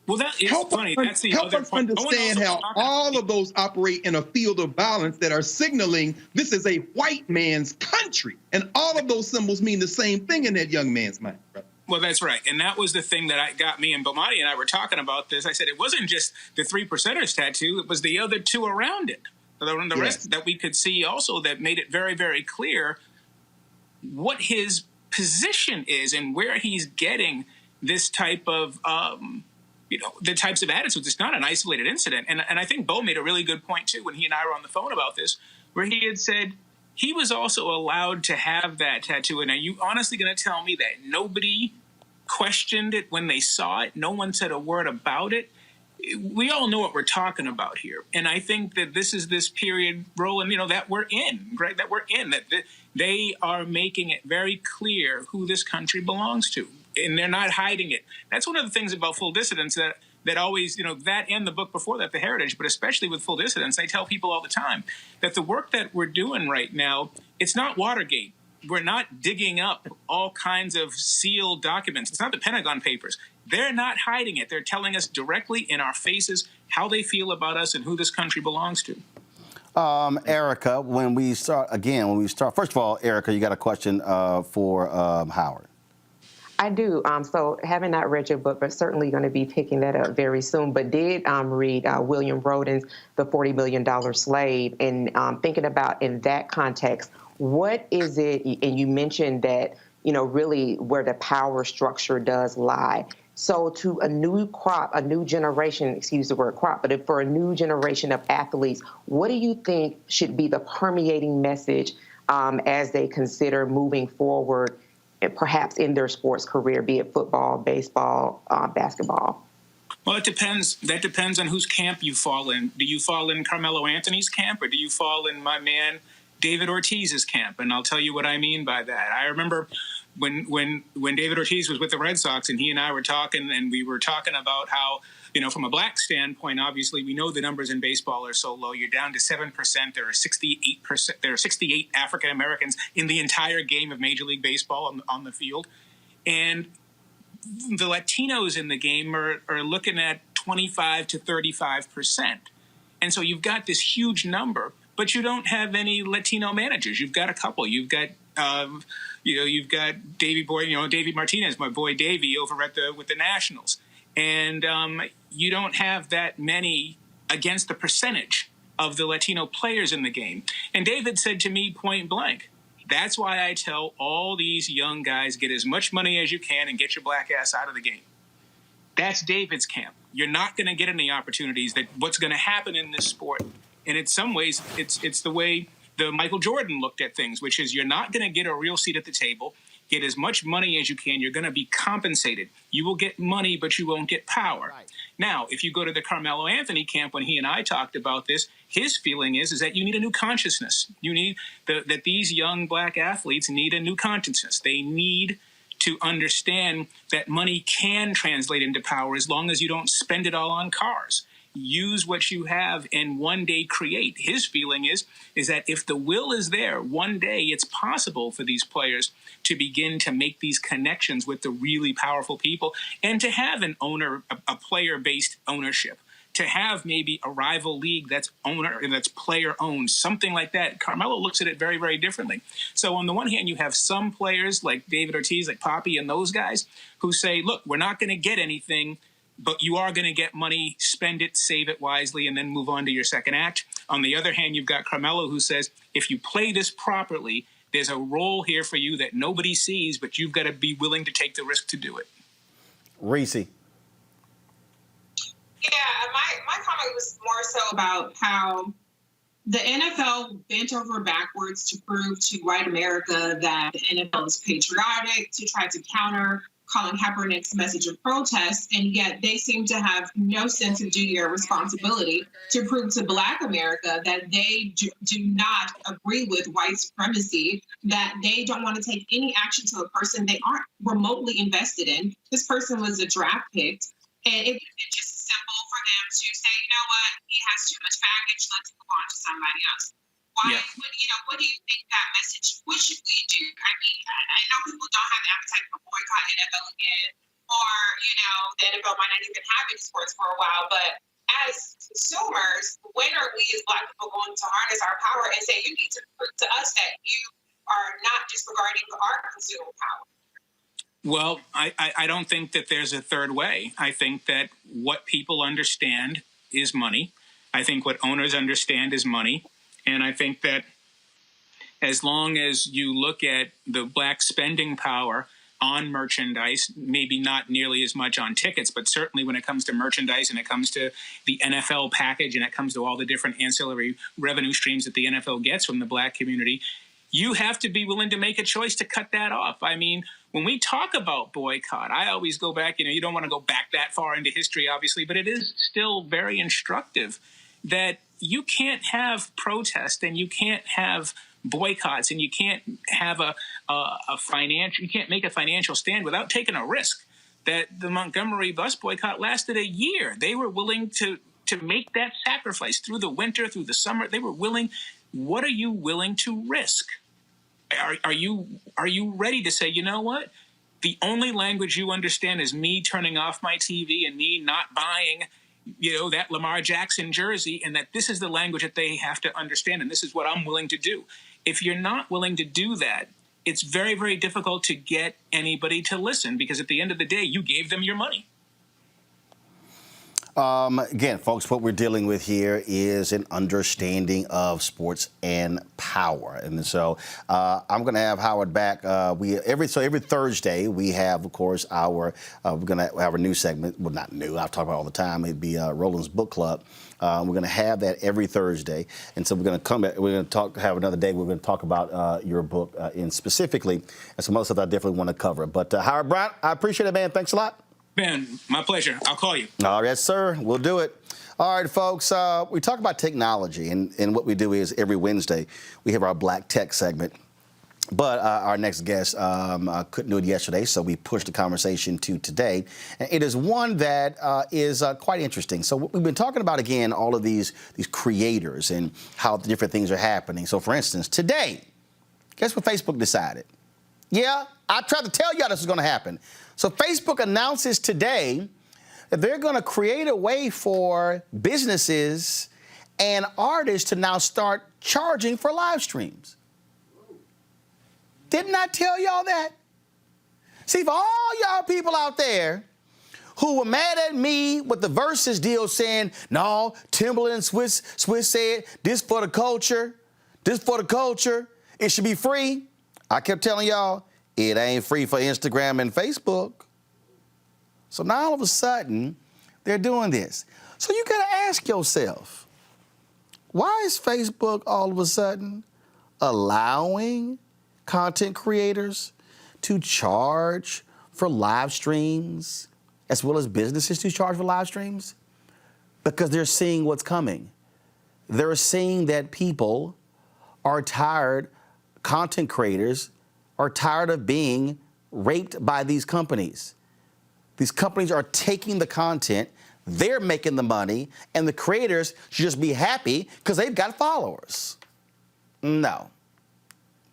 Well, that is funny. That's the help other us point. understand how all of those operate in a field of violence that are signaling this is a white man's country. And all of those symbols mean the same thing in that young man's mind. Right? Well, that's right. And that was the thing that got me, and Bomani and I were talking about this. I said it wasn't just the 3%ers tattoo. It was the other two around it. The rest that we could see also that made it very, very clear what his position is and where he's getting this type of the types of attitudes. It's not an isolated incident. And I think Bo made a really good point, too, when he and I were on the phone about this, where he had said he was also allowed to have that tattoo. And are you honestly going to tell me that nobody questioned it when they saw it? No one said a word about it? We all know what we're talking about here. And I think that this is this period, Roland, that we're in, right? That we're in, that they are making it very clear who this country belongs to. And they're not hiding it. That's one of the things about Full Dissidence that always, that and the book before that, The Heritage, but especially with Full Dissidence, I tell people all the time that the work that we're doing right now, it's not Watergate. We're not digging up all kinds of sealed documents. It's not the Pentagon Papers. They're not hiding it. They're telling us directly in our faces how they feel about us and who this country belongs to. Erica, when we start, first of all, Erica, you got a question for Howard. I do. So having not read your book, but certainly going to be picking that up very soon, but did read William Roden's The $40 Billion Slave, and thinking about in that context, what is it, and you mentioned that, really where the power structure does lie. So to a new crop, a new generation, excuse the word crop, but for a new generation of athletes, what do you think should be the permeating message as they consider moving forward, perhaps in their sports career, be it football, baseball, basketball? Well, it depends. That depends on whose camp you fall in. Do you fall in Carmelo Anthony's camp, or do you fall in my man David Ortiz's camp? And I'll tell you what I mean by that. I remember when David Ortiz was with the Red Sox, and he and I were talking, and we were talking about how, from a black standpoint, obviously we know the numbers in baseball are so low. You're down to 7%. There are 68%. There are 68 African Americans in the entire game of Major League Baseball on the field, and the Latinos in the game are looking at 25 to 35%. And so you've got this huge number, but you don't have any Latino managers. You've got a couple. You've got you've got Davey Martinez, my boy Davey, over with the Nationals, and you don't have that many against the percentage of the Latino players in the game. And David said to me point blank, that's why I tell all these young guys, get as much money as you can and get your black ass out of the game. That's David's camp. You're not going to get any opportunities. That what's going to happen in this sport. And in some ways, it's the way the Michael Jordan looked at things, which is you're not going to get a real seat at the table. Get as much money as you can. You're going to be compensated. You will get money, but you won't get power. Right. Now, if you go to the Carmelo Anthony camp, when he and I talked about this, his feeling is that you need a new consciousness. You need that these young black athletes need a new consciousness. They need to understand that money can translate into power as long as you don't spend it all on cars. Use what you have and one day create. His feeling is that if the will is there, one day it's possible for these players to begin to make these connections with the really powerful people and to have an owner, a player-based ownership, to have maybe a rival league that's player-owned, something like that. Carmelo looks at it very, very differently. So on the one hand, you have some players like David Ortiz, like Poppy and those guys who say, look, we're not going to get anything, but you are going to get money, spend it, save it wisely, and then move on to your second act. On the other hand, you've got Carmelo who says, if you play this properly, there's a role here for you that nobody sees, but you've got to be willing to take the risk to do it. Reese. Yeah, my comment was more so about how the NFL bent over backwards to prove to white America that the NFL is patriotic, to try to counter Colin Kaepernick's message of protest, and yet they seem to have no sense of duty or responsibility to prove to Black America that they do not agree with white supremacy, that they don't want to take any action to a person they aren't remotely invested in. This person was a draft pick, and it's just simple for them to say, you know what, he has too much baggage, let's move on to somebody else. Why? Yeah. What do you think that message? What should we do? I mean, I know people don't have the appetite for boycott NFL again, or the NFL might not even have any sports for a while. But as consumers, when are we as Black people going to harness our power and say, you need to prove to us that you are not disregarding our consumer power? Well, I don't think that there's a third way. I think that what people understand is money. I think what owners understand is money. And I think that as long as you look at the Black spending power on merchandise, maybe not nearly as much on tickets, but certainly when it comes to merchandise and it comes to the NFL package and it comes to all the different ancillary revenue streams that the NFL gets from the Black community, you have to be willing to make a choice to cut that off. I mean, when we talk about boycott, I always go back, you don't want to go back that far into history, obviously, but it is still very instructive that you can't have protest and you can't have boycotts and you can't have you can't make a financial stand without taking a risk. That the Montgomery bus boycott lasted a year. They were willing to make that sacrifice through the winter, through the summer. They were willing. What are you willing to risk? Are you ready to say, you know what? The only language you understand is me turning off my TV and me not buying that Lamar Jackson jersey, and that this is the language that they have to understand, and this is what I'm willing to do. If you're not willing to do that, it's very, very difficult to get anybody to listen, because at the end of the day, you gave them your money. Again, folks, what we're dealing with here is an understanding of sports and power. And so I'm going to have Howard back. Every Thursday we have, of course, we're going to have a new segment. Well, not new. I talk about it all the time. It'd be Roland's Book Club. We're going to have that every Thursday. And so we're going to come back. We're going to have another day. We're going to talk about your book specifically and some other stuff that I definitely want to cover. But Howard Bryant, I appreciate it, man. Thanks a lot. Ben, my pleasure. I'll call you. All right, sir. We'll do it. All right, folks. We talk about technology, and what we do is every Wednesday we have our Black Tech segment. But our next guest couldn't do it yesterday, so we pushed the conversation to today. And it is one that is quite interesting. So we've been talking about, again, all of these creators and how the different things are happening. So, for instance, today, guess what Facebook decided? Yeah, I tried to tell y'all this was going to happen. So Facebook announces today that they're going to create a way for businesses and artists to now start charging for live streams. Didn't I tell y'all that? See, for all y'all people out there who were mad at me with the Versus deal saying, no, Timberland and Swiss said, this for the culture, it should be free. I kept telling y'all, it ain't free for Instagram and Facebook. So now all of a sudden, they're doing this. So you gotta ask yourself, why is Facebook all of a sudden allowing content creators to charge for live streams, as well as businesses to charge for live streams? Because they're seeing what's coming. They're seeing that people are tired, content creators are tired of being raped by these companies. These companies are taking the content, they're making the money, and the creators should just be happy because they've got followers. No.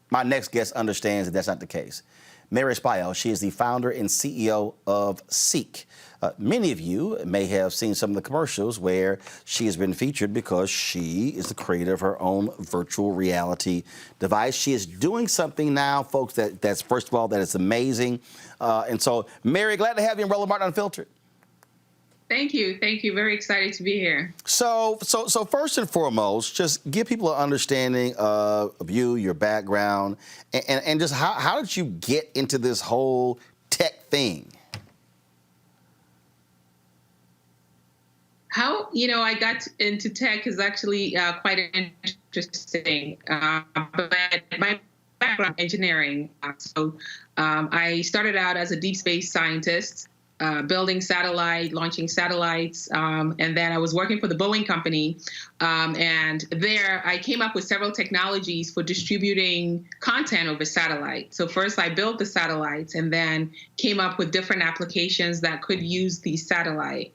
My next guest understands that that's not the case. Mary Spaio, she is the founder and CEO of Seek. Many of you may have seen some of the commercials where she has been featured because she is the creator of her own virtual reality device. She is doing something now, folks, that's first of all, that is amazing. And so, Mary, glad to have you in Roland Martin Unfiltered. Thank you. Thank you. Very excited to be here. So first and foremost, just give people an understanding of you, your background, and just how did you get into this whole tech thing? How, I got into tech is actually quite interesting. But my background engineering. So I started out as a deep space scientist. Building launching satellites, and then I was working for the Boeing company, and there I came up with several technologies for distributing content over satellite. So first I built the satellites and then came up with different applications that could use the satellite.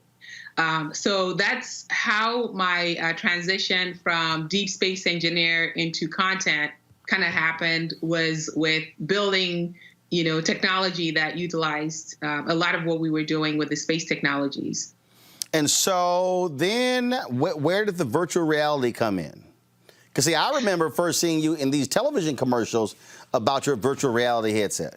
So that's how my transition from deep space engineer into content kind of happened, was with building technology that utilized a lot of what we were doing with the space technologies. And so then where did the virtual reality come in? Because, see, I remember first seeing you in these television commercials about your virtual reality headset.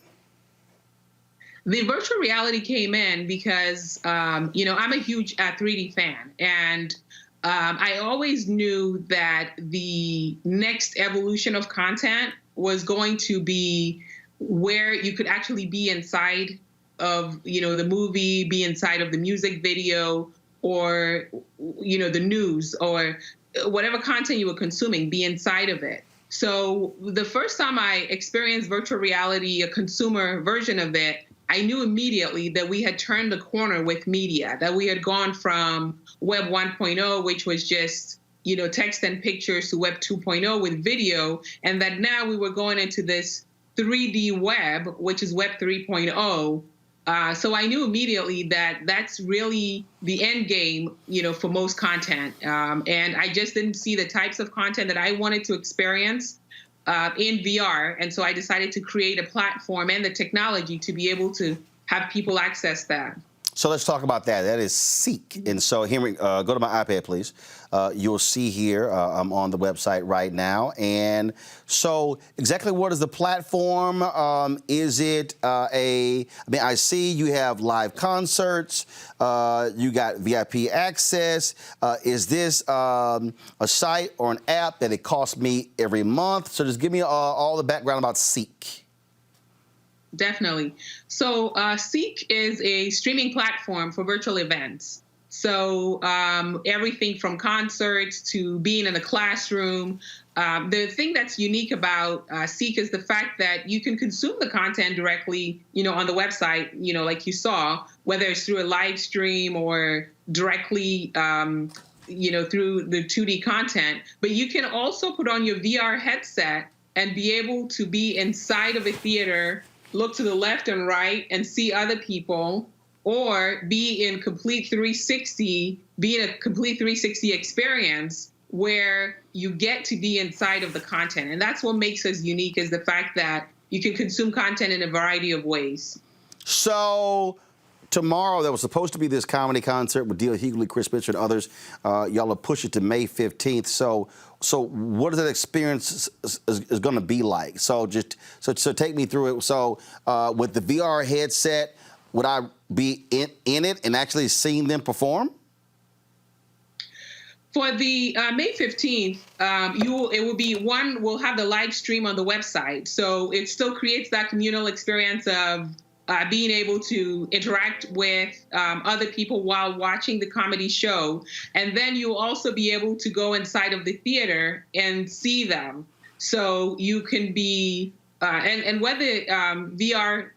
The virtual reality came in because, I'm a huge 3D fan. And I always knew that the next evolution of content was going to be where you could actually be inside of, the movie, be inside of the music video, or, the news, or whatever content you were consuming, be inside of it. So the first time I experienced virtual reality, a consumer version of it, I knew immediately that we had turned the corner with media, that we had gone from Web 1.0, which was just, text and pictures, to Web 2.0 with video, and that now we were going into this 3D web, which is Web 3.0. So I knew immediately that that's really the end game, for most content. And I just didn't see the types of content that I wanted to experience in VR. And so I decided to create a platform and the technology to be able to have people access that. So let's talk about that. That is Seek. And so here, go to my iPad, please. You'll see here, I'm on the website right now. And so exactly what is the platform? Is it I see you have live concerts. You got VIP access. Is this a site or an app that it costs me every month? So just give me all the background about Seek. Definitely. So Seek is a streaming platform for virtual events. So everything from concerts to being in a classroom. The thing that's unique about Seek is the fact that you can consume the content directly, on the website, like you saw, whether it's through a live stream or directly, through the 2D content. But you can also put on your VR headset and be able to be inside of a theater, look to the left and right and see other people, or be in complete 360, be in a complete 360 experience where you get to be inside of the content. And that's what makes us unique, is the fact that you can consume content in a variety of ways. So tomorrow, there was supposed to be this comedy concert with Deal Hughley, Chris Pitcher, and others. Y'all have pushed it to May 15th. So what is that experience is going to be like? So take me through it. So with the VR headset, would I be in it and actually seeing them perform? For the May 15th, we'll have the live stream on the website. So it still creates that communal experience of being able to interact with other people while watching the comedy show. And then you'll also be able to go inside of the theater and see them. So you can be, and what the VR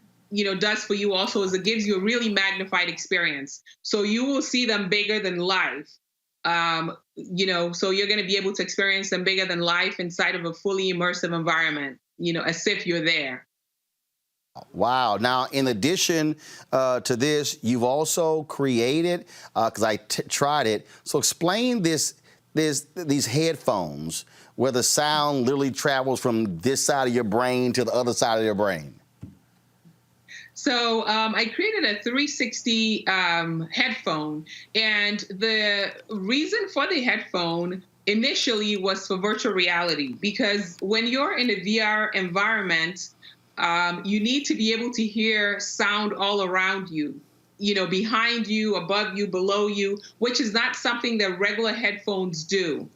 does for you also is it gives you a really magnified experience. So you will see them bigger than life. So you're going to be able to experience them bigger than life inside of a fully immersive environment, as if you're there. Wow. Now, in addition to this, you've also created, because I tried it, so explain these headphones where the sound literally travels from this side of your brain to the other side of your brain. So I created a 360 headphone, and the reason for the headphone initially was for virtual reality, because when you're in a VR environment, you need to be able to hear sound all around you, behind you, above you, below you, which is not something that regular headphones do.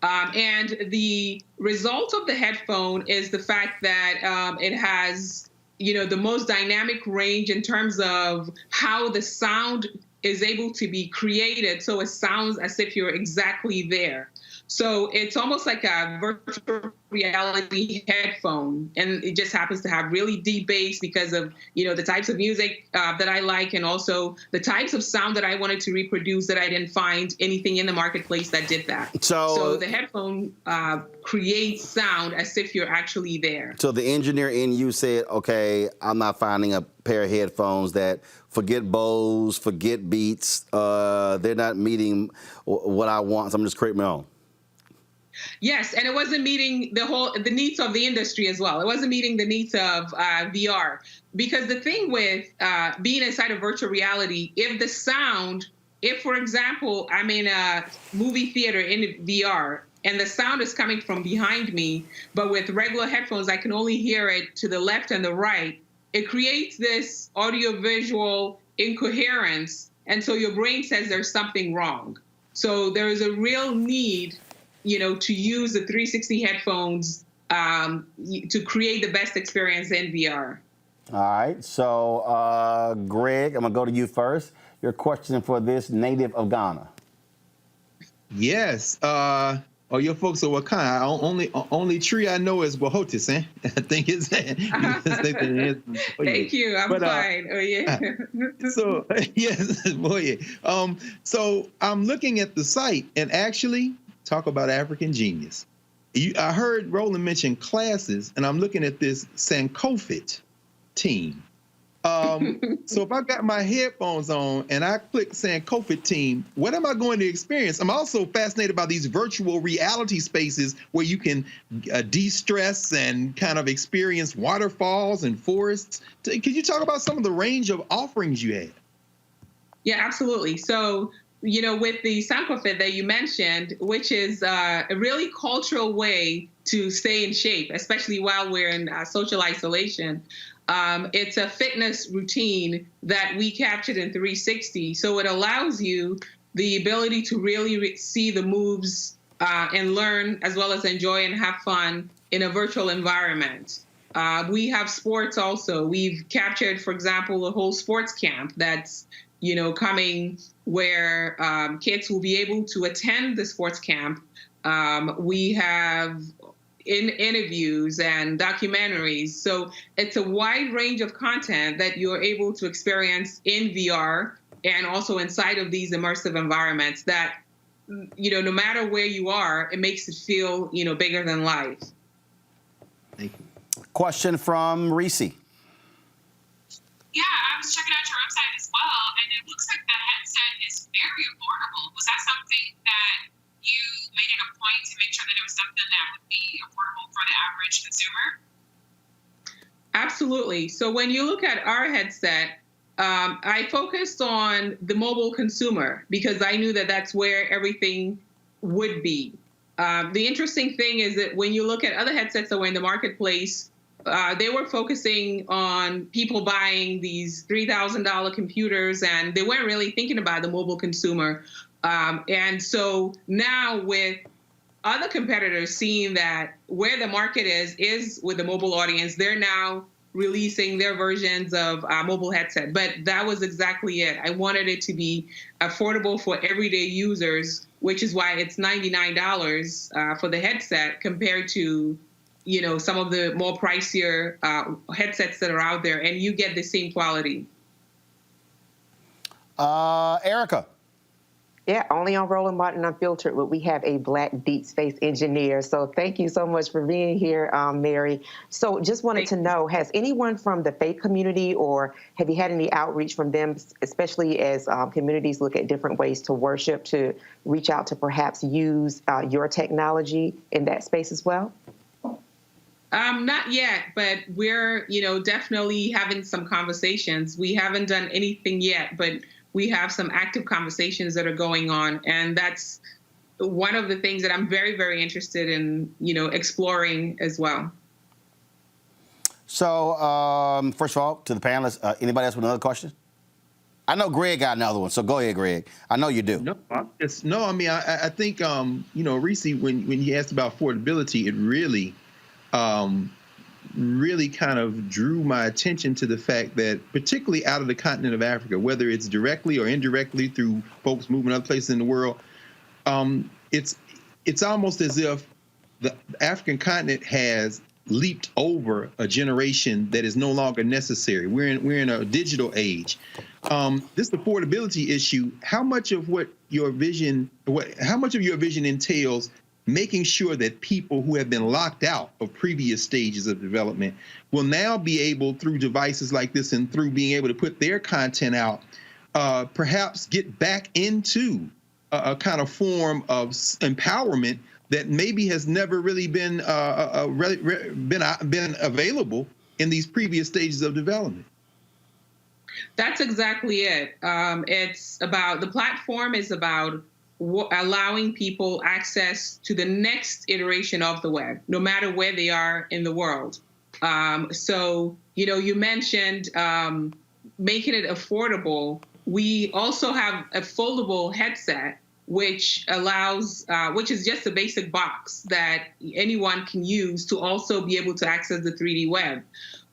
And the result of the headphone is the fact that it has the most dynamic range in terms of how the sound is able to be created. So it sounds as if you're exactly there. So it's almost like a virtual reality headphone, and it just happens to have really deep bass because of, the types of music that I like, and also the types of sound that I wanted to reproduce that I didn't find anything in the marketplace that did that. So the headphone creates sound as if you're actually there. So the engineer in you said, okay, I'm not finding a pair of headphones that forget Bose, forget Beats. They're not meeting what I want, so I'm just creating my own. Yes, and it wasn't meeting the needs of the industry as well. It wasn't meeting the needs of VR. Because the thing with being inside of virtual reality, if, for example, I'm in a movie theater in VR, and the sound is coming from behind me, but with regular headphones, I can only hear it to the left and the right, it creates this audio-visual incoherence, and so your brain says there's something wrong. So there is a real need to use the 360 headphones to create the best experience in VR. All right. So, Greg, I'm going to go to you first. Your question for this native of Ghana. Yes. Your folks are what kind? Only tree I know is Wahootis, eh? I think it's that. Thank you. I'm fine. Oh, yeah. So, yes, boy. So I'm looking at the site, and actually, talk about African genius. I heard Roland mention classes, and I'm looking at this Sankofa team. So if I got my headphones on and I click Sankofa team, what am I going to experience? I'm also fascinated by these virtual reality spaces where you can de-stress and kind of experience waterfalls and forests. Could you talk about some of the range of offerings you have? Yeah, absolutely. So with the Sankofa that you mentioned, which is a really cultural way to stay in shape, especially while we're in social isolation. It's a fitness routine that we captured in 360. So it allows you the ability to really see the moves and learn, as well as enjoy and have fun in a virtual environment. We have sports also. We've captured, for example, a whole sports camp that's coming where kids will be able to attend the sports camp. We have interviews and documentaries. So it's a wide range of content that you're able to experience in VR and also inside of these immersive environments that, no matter where you are, it makes it feel, bigger than life. Thank you. Question from Reese. Yeah, I was checking out your website as well, and it looks like the headset is very affordable. Was that something that you made it a point to make sure that it was something that would be affordable for the average consumer? Absolutely. So when you look at our headset, I focused on the mobile consumer because I knew that that's where everything would be. The interesting thing is that when you look at other headsets that were in the marketplace, they were focusing on people buying these $3,000 computers, and they weren't really thinking about the mobile consumer. And so now with other competitors seeing that where the market is with the mobile audience, they're now releasing their versions of mobile headset. But that was exactly it. I wanted it to be affordable for everyday users, which is why it's $99 for the headset compared to, you know, some of the more pricier headsets that are out there, and you get the same quality. Erica. Yeah, only on Roland Martin Unfiltered would we have a Black deep space engineer. So thank you so much for being here, Mary. So just wanted to know, has anyone from the faith community, or have you had any outreach from them, especially as communities look at different ways to worship, to reach out to perhaps use your technology in that space as well? Not yet, but we're, you know, definitely having some conversations. We haven't done anything yet, but we have some active conversations that are going on. And that's one of the things that I'm very, very interested in, you know, exploring as well. So, first of all, to the panelists, anybody else with another question? I know Greg got another one, so go ahead, Greg. I know you do. I mean, I think, you know, Reese, when you asked about affordability, it really kind of drew my attention to the fact that, particularly out of the continent of Africa, whether it's directly or indirectly through folks moving other places in the world, it's almost as if the African continent has leaped over a generation that is no longer necessary. We're in a digital age. This affordability issue, how much of your vision entails making sure that people who have been locked out of previous stages of development will now be able, through devices like this and through being able to put their content out, perhaps get back into a kind of form of empowerment that maybe has never really been available in these previous stages of development? That's exactly it. It's about, the platform is about allowing people access to the next iteration of the web, no matter where they are in the world. So, you know, you mentioned making it affordable. We also have a foldable headset, which allows, which is just a basic box that anyone can use to also be able to access the 3D web.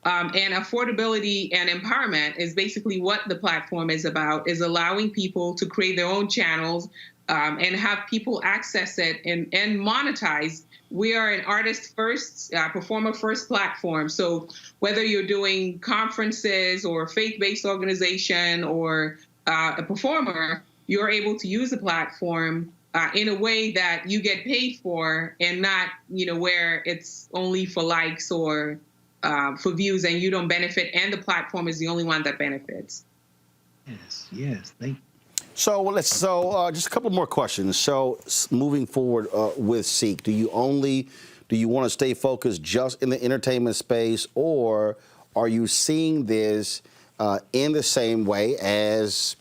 And affordability and empowerment is basically what the platform is about, is allowing people to create their own channels and have people access it and monetize. We are an artist-first, performer-first platform. So whether you're doing conferences or faith-based organization or a performer, you're able to use the platform in a way that you get paid for, and not, you know, where it's only for likes or for views and you don't benefit, and the platform is the only one that benefits. Yes, thank you. So just a couple more questions. So moving forward with Seek, do you want to stay focused just in the entertainment space, or are you seeing this in the same way as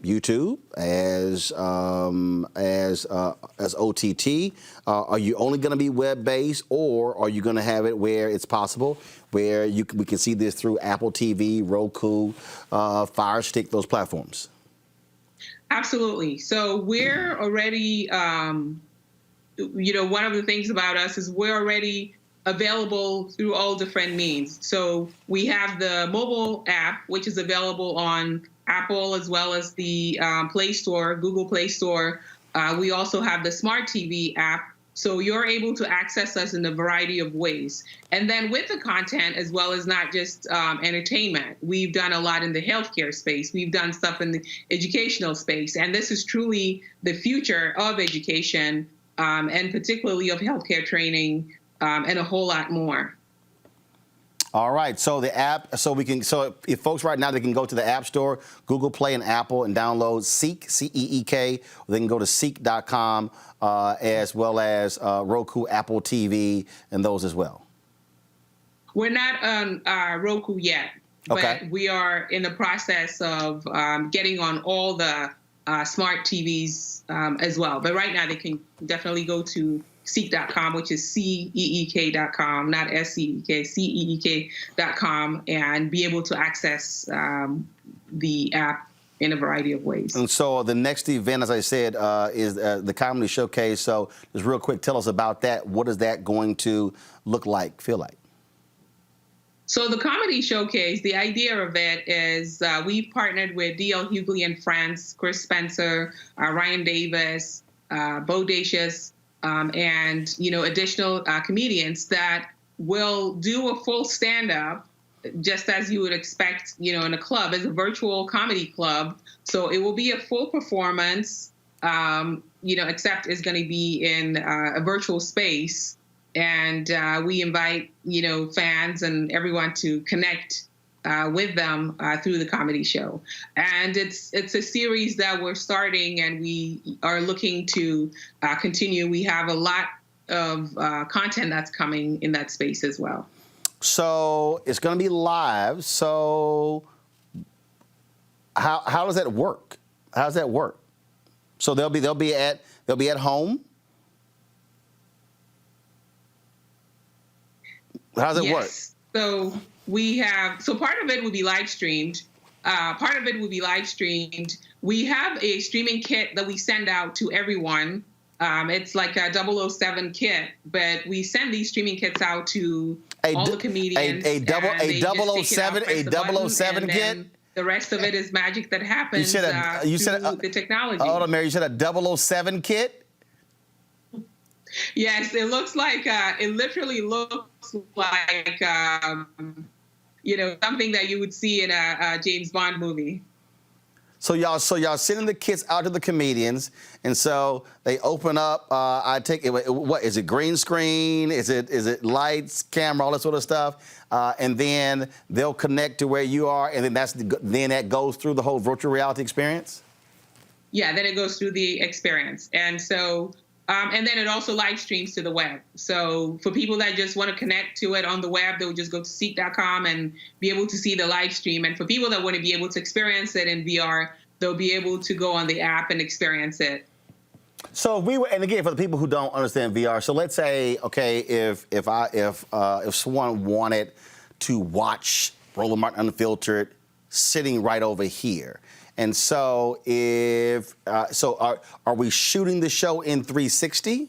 YouTube, as OTT? Are you only going to be web-based, or are you going to have it where it's possible, where we can see this through Apple TV, Roku, Fire Stick, those platforms? Absolutely. So we're already, you know, one of the things about us is we're already available through all different means. So we have the mobile app, which is available on Apple as well as the Play Store, Google Play Store. We also have the Smart TV app. So you're able to access us in a variety of ways. And then with the content, as well as not just entertainment, we've done a lot in the healthcare space. We've done stuff in the educational space. And this is truly the future of education, and particularly of healthcare training, and a whole lot more. All right, so the app, so if folks right now, they can go to the App Store, Google Play and Apple, and download Seek, C-E-E-K. They can go to seek.com, as well as Roku, Apple TV, and those as well. We're not on Roku yet, okay, but we are in the process of getting on all the smart TVs as well. But right now, they can definitely go to Seek.com, which is CEEK.com, not SEEK, CEEK.com, and be able to access the app in a variety of ways. And so the next event, as I said, is the Comedy Showcase. So just real quick, tell us about that. What is that going to look like, feel like? So the Comedy Showcase, the idea of it is we've partnered with D.L. Hughley and Friends, Chris Spencer, Ryan Davis, Bodacious, and additional comedians that will do a full stand-up, just as you would expect, in a club, as a virtual comedy club. So it will be a full performance, except it's going to be in a virtual space. And we invite, fans and everyone to connect with them through the comedy show. And it's a series that we're starting, and we are looking to continue. We have a lot of content that's coming in that space as well. So it's going to be live. So how does that work? How does that work? So they'll be at home. How does it work? So part of it will be live streamed. We have a streaming kit that we send out to everyone. It's like a 007 kit, but we send these streaming kits out to all the comedians. A 007 kit? The rest of it is magic that happens through the technology. Hold on, Mary, you said a 007 kit? Yes, it looks like, it literally looks like, something that you would see in a James Bond movie. So y'all sending the kits out to the comedians, and so they open up. I take it. What is it? Green screen? Is it lights, camera, all that sort of stuff? And then they'll connect to where you are, and then that goes through the whole virtual reality experience. Yeah, then it goes through the experience, and so. And then it also live streams to the web. So for people that just want to connect to it on the web, they'll just go to Seek.com and be able to see the live stream. And for people that want to be able to experience it in VR, they'll be able to go on the app and experience it. So and again, for the people who don't understand VR, so let's say, okay, if someone wanted to watch Roland Martin Unfiltered sitting right over here. And so are we shooting the show in 360?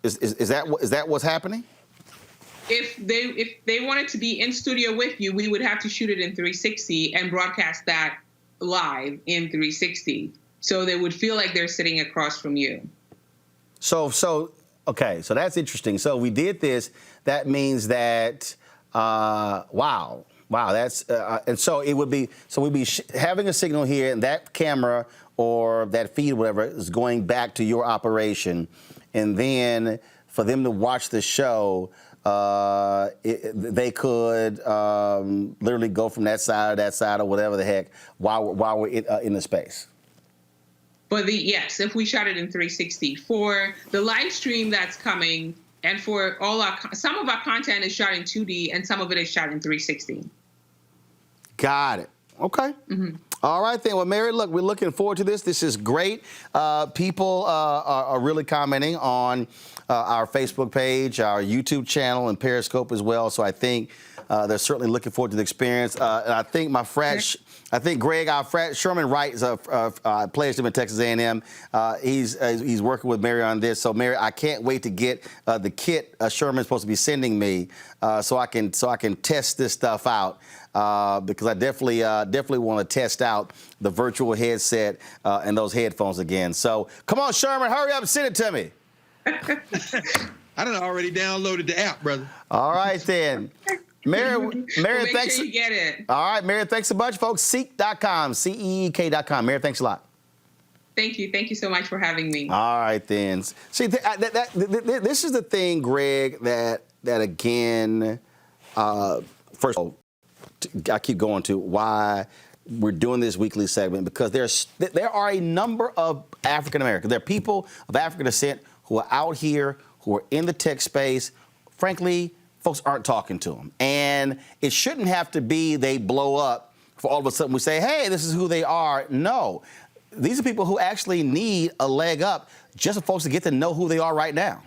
Is that what's happening? If they wanted to be in studio with you, we would have to shoot it in 360 and broadcast that live in 360. So they would feel like they're sitting across from you. Okay, so that's interesting. So we did this. That means that wow, that's and so it would be we'd be having a signal here, and that camera or that feed, whatever, is going back to your operation, and then for them to watch the show, they could literally go from that side or whatever the heck while we're in the space. Yes, if we shot it in 360 for the live stream that's coming, and for some of our content is shot in 2D and some of it is shot in 360. Got it. Okay. Mm-hmm. All right, then. Well, Mary, look, we're looking forward to this. This is great. People are really commenting on our Facebook page, our YouTube channel, and Periscope as well. So I think they're certainly looking forward to the experience. And I think Greg, our frat, Sherman Wright, plays him in Texas A&M. He's working with Mary on this. So, Mary, I can't wait to get the kit Sherman's supposed to be sending me, so I can test this stuff out. Because I definitely want to test out the virtual headset and those headphones again. So come on, Sherman, hurry up and send it to me. I done already downloaded the app, brother. All right, then. Mary, make thanks. Sure you get it. All right, Mary, thanks a bunch, folks. Seek.com, CEEK.com. Mary, thanks a lot. Thank you. Thank you so much for having me. All right, then. See, this is the thing, Greg, that again, first of all, I keep going to why we're doing this weekly segment, because there are a number of African Americans. There are people of African descent who are out here, who are in the tech space. Frankly, folks aren't talking to them. And it shouldn't have to be they blow up for all of a sudden we say, hey, this is who they are. No, these are people who actually need a leg up just for folks to get to know who they are right now.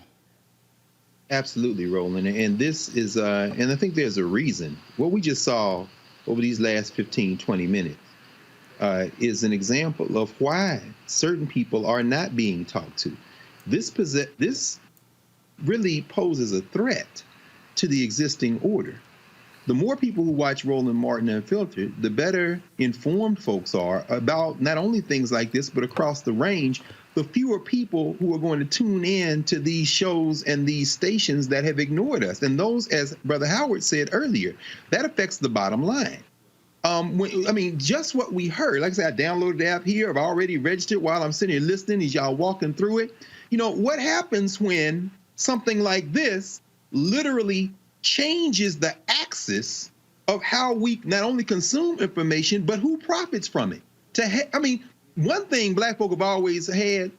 Absolutely, Roland. And this is, and I think there's a reason. What we just saw over these last 15, 20 minutes is an example of why certain people are not being talked to. This really poses a threat to the existing order. The more people who watch Roland Martin Unfiltered, the better informed folks are about not only things like this, but across the range, the fewer people who are going to tune in to these shows and these stations that have ignored us. And those, as Brother Howard said earlier, that affects the bottom line. Just what we heard, like I said, I downloaded the app here. I've already registered while I'm sitting here listening as y'all walking through it. What happens when something like this literally changes the axis of how we not only consume information, but who profits from it? One thing Black folk have always had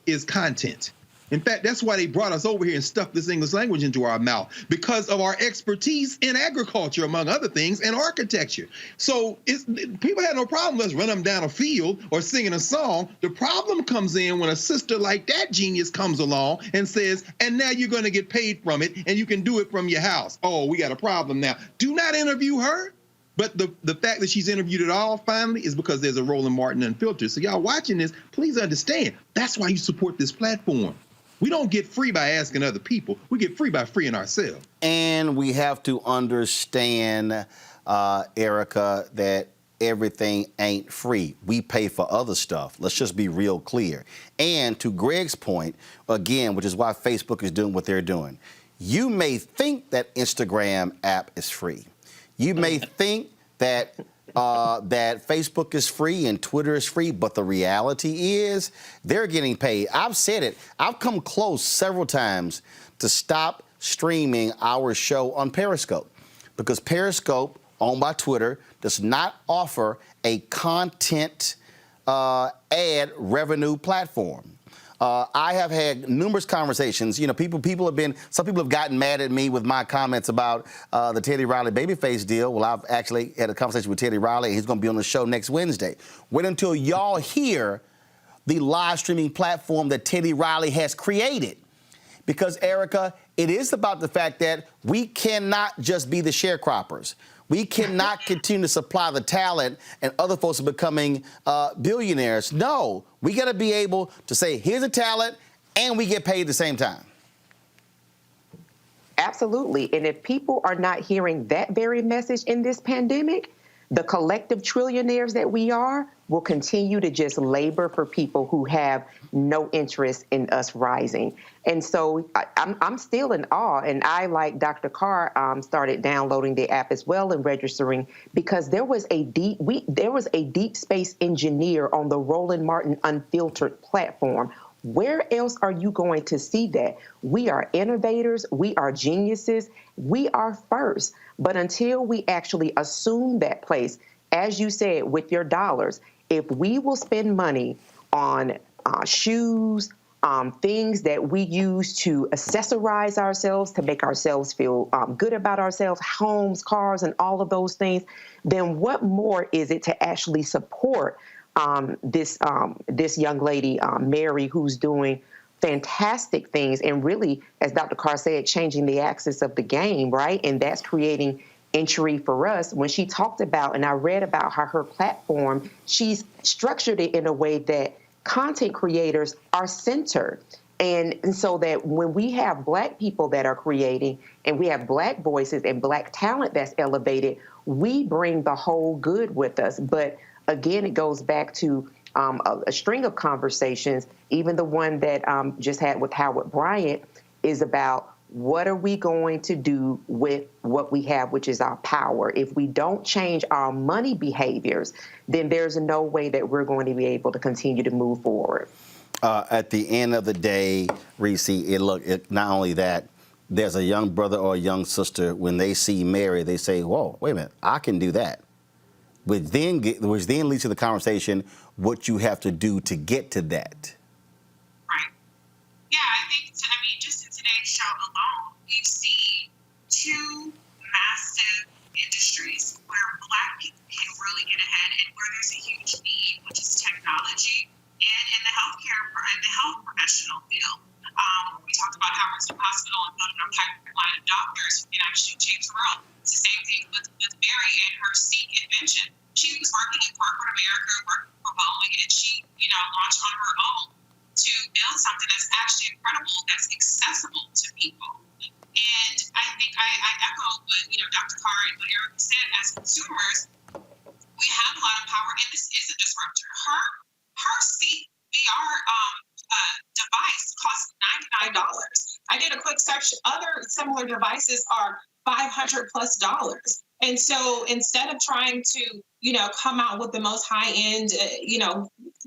is content. In fact, that's why they brought us over here and stuffed this English language into our mouth, because of our expertise in agriculture, among other things, and architecture. So people had no problem with us running them down a field or singing a song. The problem comes in when a sister like that genius comes along and says, and now you're going to get paid from it, and you can do it from your house. Oh, we got a problem now. Do not interview her. But the fact that she's interviewed at all finally is because there's a Roland Martin Unfiltered. So y'all watching this, please understand, that's why you support this platform. We don't get free by asking other people. We get free by freeing ourselves. And we have to understand, Erica, that everything ain't free. We pay for other stuff. Let's just be real clear. And to Greg's point, again, which is why Facebook is doing what they're doing, you may think that Instagram app is free. You may think that that Facebook is free and Twitter is free, but the reality is they're getting paid. I've said it. I've come close several times to stop streaming our show on Periscope because Periscope, owned by Twitter, does not offer a content ad revenue platform. I have had numerous conversations. Some people have gotten mad at me with my comments about the Teddy Riley Babyface deal. Well, I've actually had a conversation with Teddy Riley, and he's going to be on the show next Wednesday. Wait until y'all hear the live streaming platform that Teddy Riley has created. Because, Erica, it is about the fact that we cannot just be the sharecroppers. We cannot continue to supply the talent and other folks are becoming billionaires. No, we got to be able to say, here's the talent, and we get paid at the same time. Absolutely. And if people are not hearing that very message in this pandemic, the collective trillionaires that we are will continue to just labor for people who have no interest in us rising. And so I'm still in awe. And I, like Dr. Carr, started downloading the app as well and registering because there was a deep space engineer on the Roland Martin Unfiltered platform. Where else are you going to see that? We are innovators. We are geniuses. We are first. But until we actually assume that place, as you said, with your dollars, if we will spend money on shoes, things that we use to accessorize ourselves, to make ourselves feel good about ourselves, homes, cars, and all of those things, then what more is it to actually support this young lady, Mary, who's doing fantastic things and really, as Dr. Carr said, changing the axis of the game, right? And that's creating entry for us. When she talked about, and I read about how her platform, she's structured it in a way that content creators are centered. And so that when we have Black people that are creating and we have Black voices and Black talent that's elevated, we bring the whole good with us. But again, it goes back to a string of conversations, even the one that just had with Howard Bryant, is about what are we going to do with what we have, which is our power. If we don't change our money behaviors, then there's no way that we're going to be able to continue to move forward. At the end of the day, Reese, not only that, there's a young brother or a young sister, when they see Mary, they say, whoa, wait a minute, I can do that. Which then leads to the conversation, what you have to do to get to that. Right. Yeah, I think, just in today's show alone, we've seen two massive industries where Black people can really get ahead and where there's a huge need, which is technology and in the health professional field. We talked about how Harvard Hospital and building a pipeline of doctors who can actually change the world. It's the same thing with Mary and her Seek invention. She was working in corporate America, working for Boeing, and she, launched on her own to build something that's actually incredible, that's accessible to people. And I think I echo what Dr. Carr and what Eric said. As consumers, we have a lot of power, and this is a disruptor. Her Seek VR device costs $99. I did a quick search. Other similar devices are $500+ dollars. And so instead of trying to, come out with the most high-end,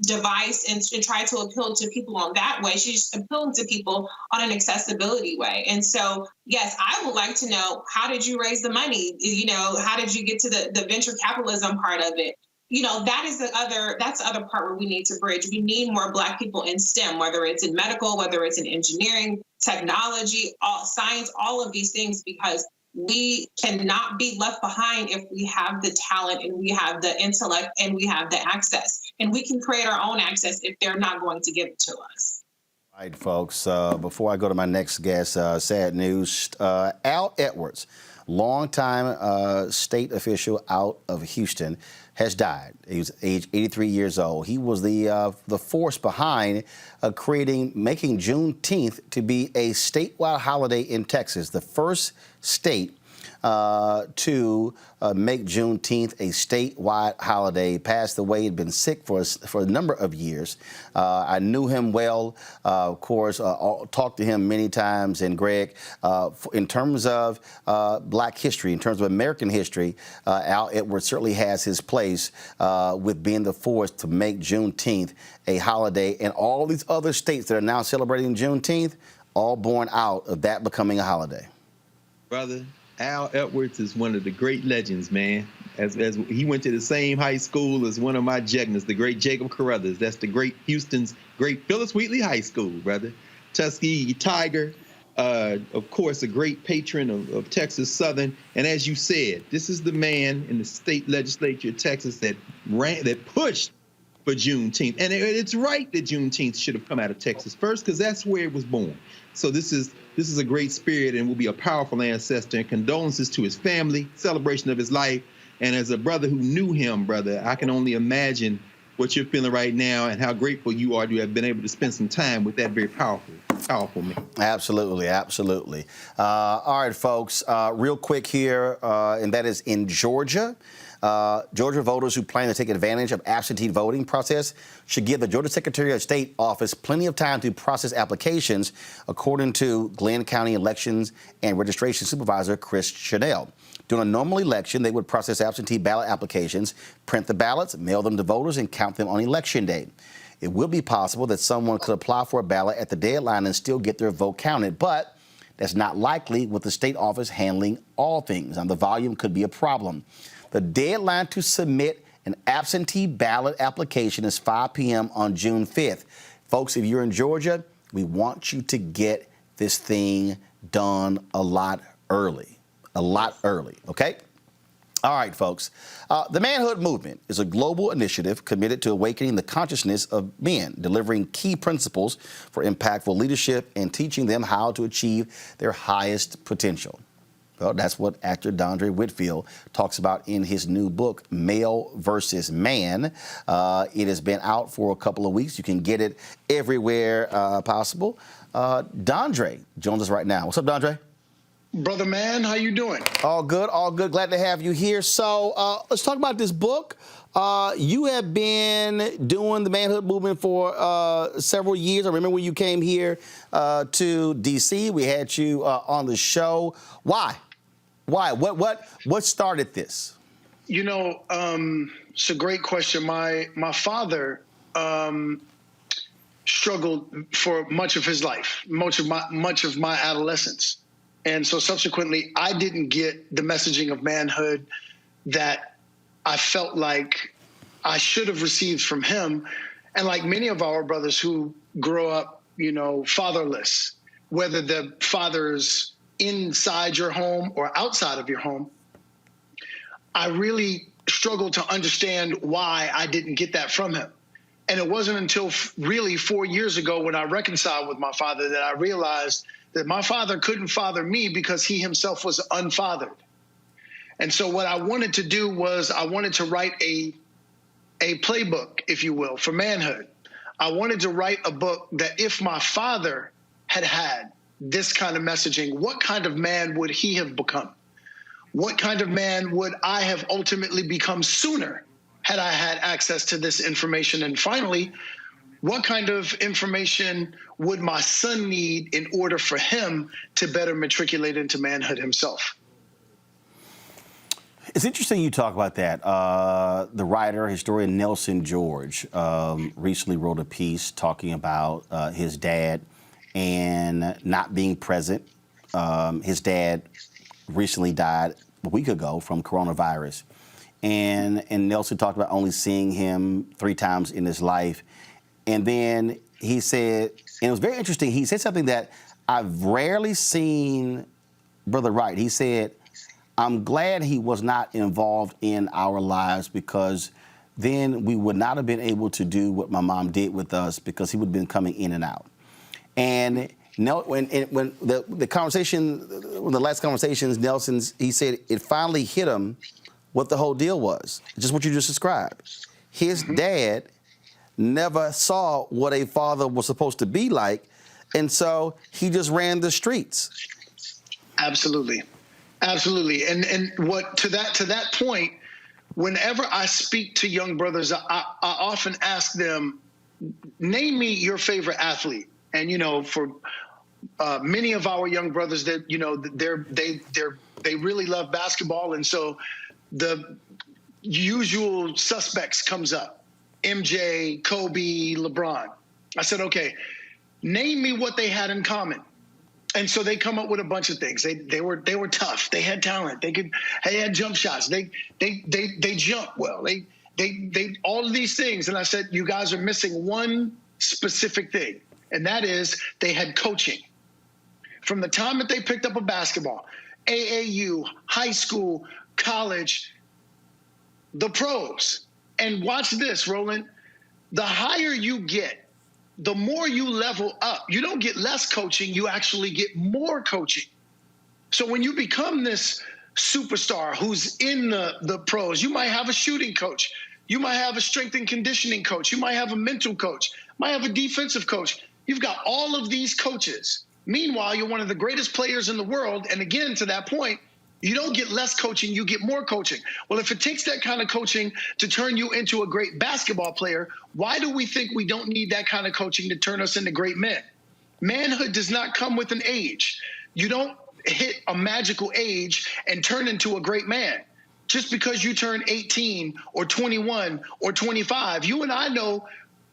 device and try to appeal to people on that way, she's appealing to people on an accessibility way. And so, yes, I would like to know, how did you raise the money? How did you get to the venture capitalism part of it? That's the other part where we need to bridge. We need more Black people in STEM, whether it's in medical, whether it's in engineering, technology, science, all of these things, because we cannot be left behind if we have the talent and we have the intellect and we have the access. And we can create our own access if they're not going to give it to us. All right, folks, before I go to my next guest, sad news. Al Edwards, longtime state official out of Houston, has died. He was age 83 years old. He was the force behind making Juneteenth to be a statewide holiday in Texas, the first state to make Juneteenth a statewide holiday. Passed away. He'd been sick for a number of years. I knew him well, of course, talked to him many times. And Greg, in terms of Black history, in terms of American history, Al Edwards certainly has his place with being the force to make Juneteenth a holiday. And all these other states that are now celebrating Juneteenth, all born out of that becoming a holiday. Brother, Al Edwards is one of the great legends, man. As he went to the same high school as one of my Jegnas, the great Jacob Carruthers. That's the great Houston's great Phyllis Wheatley High School, brother. Tuskegee Tiger, of course, a great patron of Texas Southern. And as you said, this is the man in the state legislature of Texas that pushed for Juneteenth. And it's right that Juneteenth should have come out of Texas first, because that's where it was born. So this is a great spirit and will be a powerful ancestor. And condolences to his family, celebration of his life. And as a brother who knew him, brother, I can only imagine what you're feeling right now and how grateful you are to have been able to spend some time with that very powerful man. Absolutely, absolutely. All right, folks, real quick here, and that is in Georgia. Georgia voters who plan to take advantage of absentee voting process should give the Georgia Secretary of State office plenty of time to process applications, according to Glenn County Elections and Registration Supervisor Chris Chanel. During a normal election, they would process absentee ballot applications, print the ballots, mail them to voters, and count them on Election Day. It will be possible that someone could apply for a ballot at the deadline and still get their vote counted, but that's not likely with the state office handling all things, and the volume could be a problem. The deadline to submit an absentee ballot application is 5 p.m. on June 5th. Folks, if you're in Georgia, we want you to get this thing done a lot early, okay? All right, folks. The Manhood Movement is a global initiative committed to awakening the consciousness of men, delivering key principles for impactful leadership and teaching them how to achieve their highest potential. Well, that's what actor Dondre Whitfield talks about in his new book, Male versus Man. It has been out for a couple of weeks. You can get it everywhere possible. Dondre joins us right now. What's up, Dondre? Brother man, how you doing? All good, all good. Glad to have you here. So let's talk about this book. You have been doing the Manhood Movement for several years. I remember when you came here to D.C. We had you on the show. Why? What started this? You know, it's a great question. My father struggled for much of his life, much of my adolescence. And so subsequently, I didn't get the messaging of manhood that I felt like I should have received from him. And like many of our brothers who grow up, you know, fatherless, whether the father's inside your home or outside of your home, I really struggled to understand why I didn't get that from him. And it wasn't until really 4 years ago when I reconciled with my father that I realized that my father couldn't father me because he himself was unfathered. And so what I wanted to do was I wanted to write a playbook, if you will, for manhood. I wanted to write a book that if my father had this kind of messaging, what kind of man would he have become? What kind of man would I have ultimately become sooner had I had access to this information? And finally, what kind of information would my son need in order for him to better matriculate into manhood himself? It's interesting you talk about that. The writer, historian Nelson George recently wrote a piece talking about his dad and not being present. His dad recently died a week ago from coronavirus. And Nelson talked about only seeing him 3 times in his life. And then he said, and it was very interesting, he said something that I've rarely seen Brother write. He said, I'm glad he was not involved in our lives because then we would not have been able to do what my mom did with us because he would have been coming in and out. And when the conversation, one of the last conversations, he said it finally hit him what the whole deal was, just what you just described. His dad never saw what a father was supposed to be like, and so he just ran the streets. Absolutely. Absolutely. And what to that point, whenever I speak to young brothers, I often ask them, name me your favorite athlete. And, you know, for many of our young brothers that, you know, they really love basketball. And so the usual suspects comes up, MJ, Kobe, LeBron. I said, okay, name me what they had in common. And so they come up with a bunch of things. They were tough. They had talent. They had jump shots. They jump well. They all of these things. And I said, you guys are missing one specific thing, and that is they had coaching. From the time that they picked up a basketball, AAU, high school, college, the pros. And watch this, Roland. The higher you get, the more you level up. You don't get less coaching, you actually get more coaching. So when you become this superstar who's in the pros, you might have a shooting coach, you might have a strength and conditioning coach, you might have a mental coach, might have a defensive coach. You've got all of these coaches. Meanwhile, you're one of the greatest players in the world. And again, to that point, you don't get less coaching, you get more coaching. Well, if it takes that kind of coaching to turn you into a great basketball player, why do we think we don't need that kind of coaching to turn us into great men? Manhood does not come with an age. You don't hit a magical age and turn into a great man. Just because you turn 18 or 21 or 25, you and I know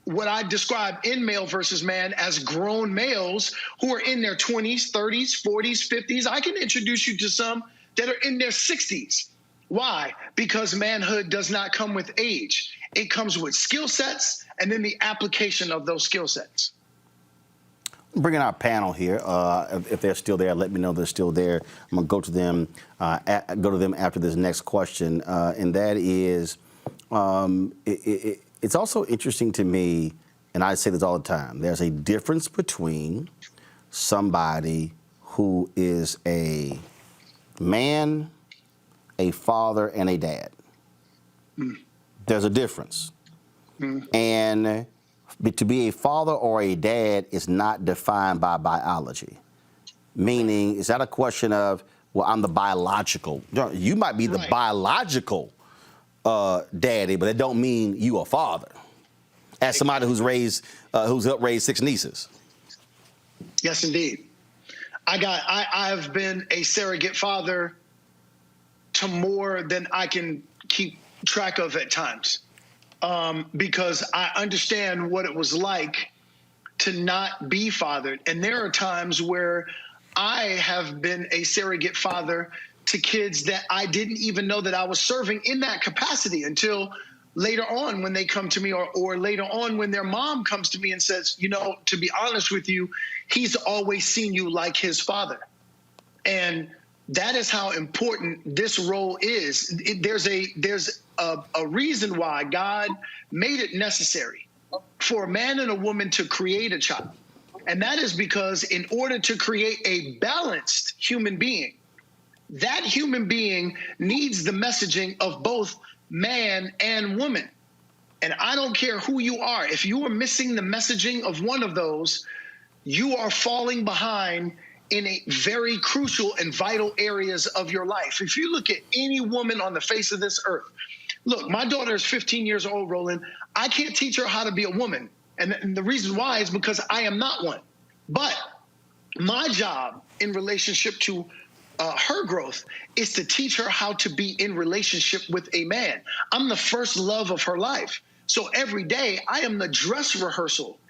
what I describe in Male versus Man as grown males who are in their 20s, 30s, 40s, 50s. I can introduce you to some that are in their 60s. Why? Because manhood does not come with age. It comes with skill sets and then the application of those skill sets. Bringing our panel here. If they're still there, let me know they're still there. I'm going to go to them after this next question, and that is, it's also interesting to me, and I say this all the time, there's a difference between somebody who is a man, a father, and a dad. There's a difference. And to be a father or a dad is not defined by biology. Meaning, it's not a question of, well, I'm the biological. You might be the biological daddy, but that don't mean you a father. As somebody who's helped raise 6 nieces. Yes, indeed. I've been a surrogate father to more than I can keep track of at times, because I understand what it was like to not be fathered. And there are times where I have been a surrogate father to kids that I didn't even know that I was serving in that capacity until later on when they come to me, or later on when their mom comes to me and says, you know, to be honest with you, he's always seen you like his father. And that is how important this role is. There's a reason why God made it necessary for a man and a woman to create a child. And that is because in order to create a balanced human being, that human being needs the messaging of both man and woman. And I don't care who you are. If you are missing the messaging of one of those, you are falling behind in a very crucial and vital areas of your life. If you look at any woman on the face of this earth, look, my daughter is 15 years old, Roland. I can't teach her how to be a woman. And the reason why is because I am not one. But my job in relationship to her growth is to teach her how to be in relationship with a man. I'm the first love of her life. So every day I am the dress rehearsal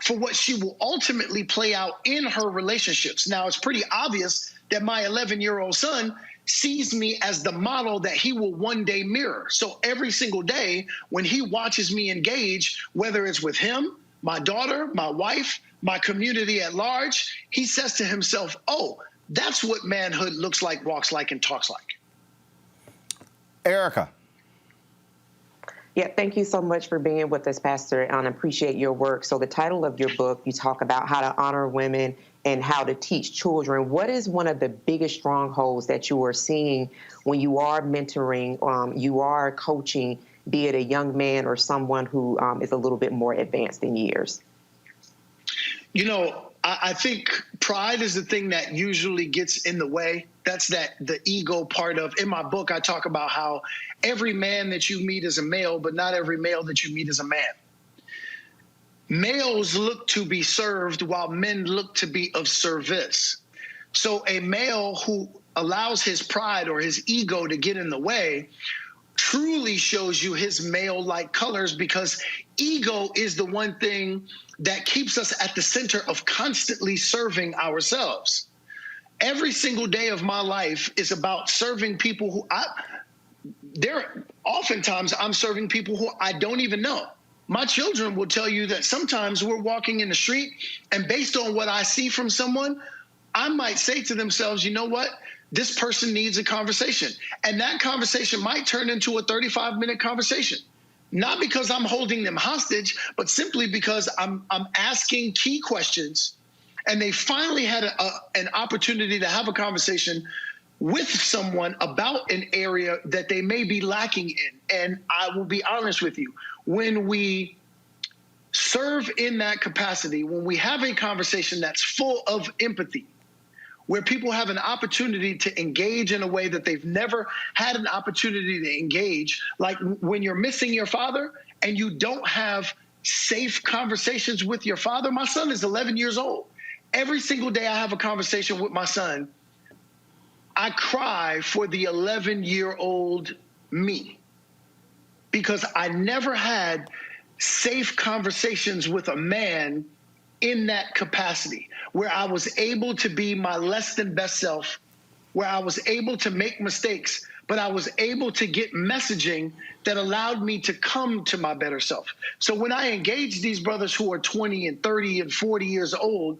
for what she will ultimately play out in her relationships. Now, it's pretty obvious that my 11-year-old son sees me as the model that he will one day mirror. So every single day when he watches me engage, whether it's with him, my daughter, my wife, my community at large, he says to himself, oh, that's what manhood looks like, walks like, and talks like. Erica. Yeah, thank you so much for being with us, Pastor, and I appreciate your work. So the title of your book, you talk about how to honor women and how to teach children. What is one of the biggest strongholds that you are seeing when you are mentoring, you are coaching, be it a young man or someone who is a little bit more advanced in years? You know, I think pride is the thing that usually gets in the way. That's the ego part of. In my book, I talk about how every man that you meet is a male, but not every male that you meet is a man. Males look to be served while men look to be of service. So a male who allows his pride or his ego to get in the way truly shows you his male-like colors, because ego is the one thing that keeps us at the center of constantly serving ourselves. Every single day of my life is about serving people who oftentimes I'm serving people who I don't even know. My children will tell you that sometimes we're walking in the street, and based on what I see from someone, I might say to themselves, you know what? This person needs a conversation. And that conversation might turn into a 35-minute conversation. Not because I'm holding them hostage, but simply because I'm asking key questions, and they finally had an opportunity to have a conversation with someone about an area that they may be lacking in. And I will be honest with you, when we serve in that capacity, when we have a conversation that's full of empathy, where people have an opportunity to engage in a way that they've never had an opportunity to engage, like when you're missing your father and you don't have safe conversations with your father. My son is 11 years old. Every single day I have a conversation with my son, I cry for the 11-year-old me, because I never had safe conversations with a man in that capacity, where I was able to be my less than best self, where I was able to make mistakes, but I was able to get messaging that allowed me to come to my better self. So when I engage these brothers who are 20 and 30 and 40 years old,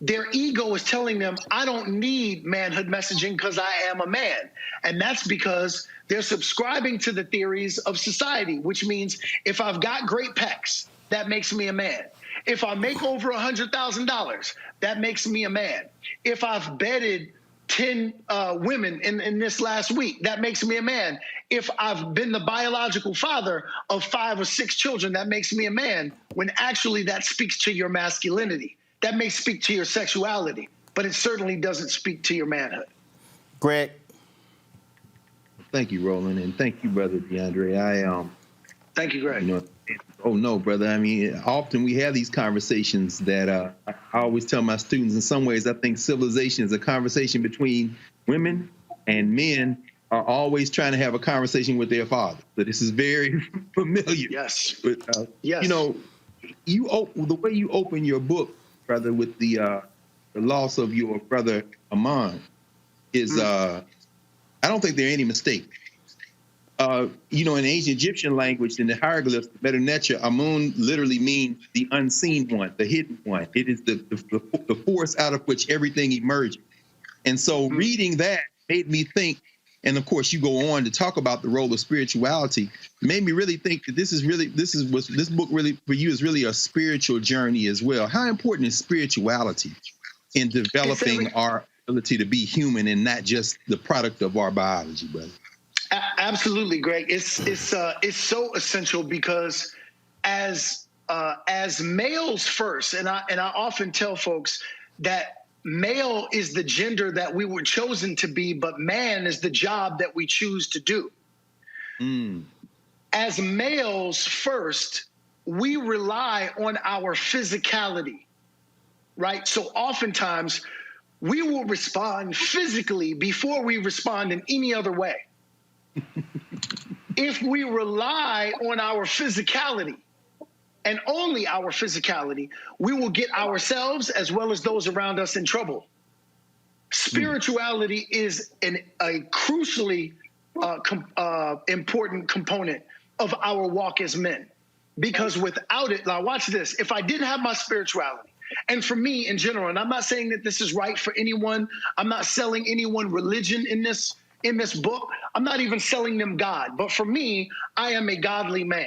their ego is telling them, I don't need manhood messaging because I am a man. And that's because they're subscribing to the theories of society, which means if I've got great pecs, that makes me a man. If I make over $100,000, that makes me a man. If I've bedded 10 women in this last week, that makes me a man. If I've been the biological father of 5 or 6 children, that makes me a man, when actually that speaks to your masculinity. That may speak to your sexuality, but it certainly doesn't speak to your manhood. Greg. Thank you, Roland, and thank you, Brother DeAndre. Thank you, Greg. You know, oh, no, brother. I mean, often we have these conversations that I always tell my students, in some ways, I think civilization is a conversation between women, and men are always trying to have a conversation with their father. So this is very familiar. Yes. But, yes. You know, the way you open your book, brother, with the loss of your brother Amon is, I don't think there are any mistakes. You know, in ancient Egyptian language, in the hieroglyphs, Medu Neter, Amun literally means the unseen one, the hidden one. It is the force out of which everything emerges. And so reading that made me think And of course, you go on to talk about the role of spirituality. Made me really think that this book really for you is really a spiritual journey as well. How important is spirituality in developing our ability to be human and not just the product of our biology, brother? Absolutely, Greg. It's so essential because as males first, and I often tell folks that male is the gender that we were chosen to be, but man is the job that we choose to do. As males first, we rely on our physicality, right? So oftentimes we will respond physically before we respond in any other way. If we rely on our physicality, and only our physicality, we will get ourselves as well as those around us in trouble. Spirituality is a crucially important component of our walk as men, because without it, now watch this, if I didn't have my spirituality, and for me in general, and I'm not saying that this is right for anyone, I'm not selling anyone religion in this book, I'm not even selling them God, but for me, I am a godly man.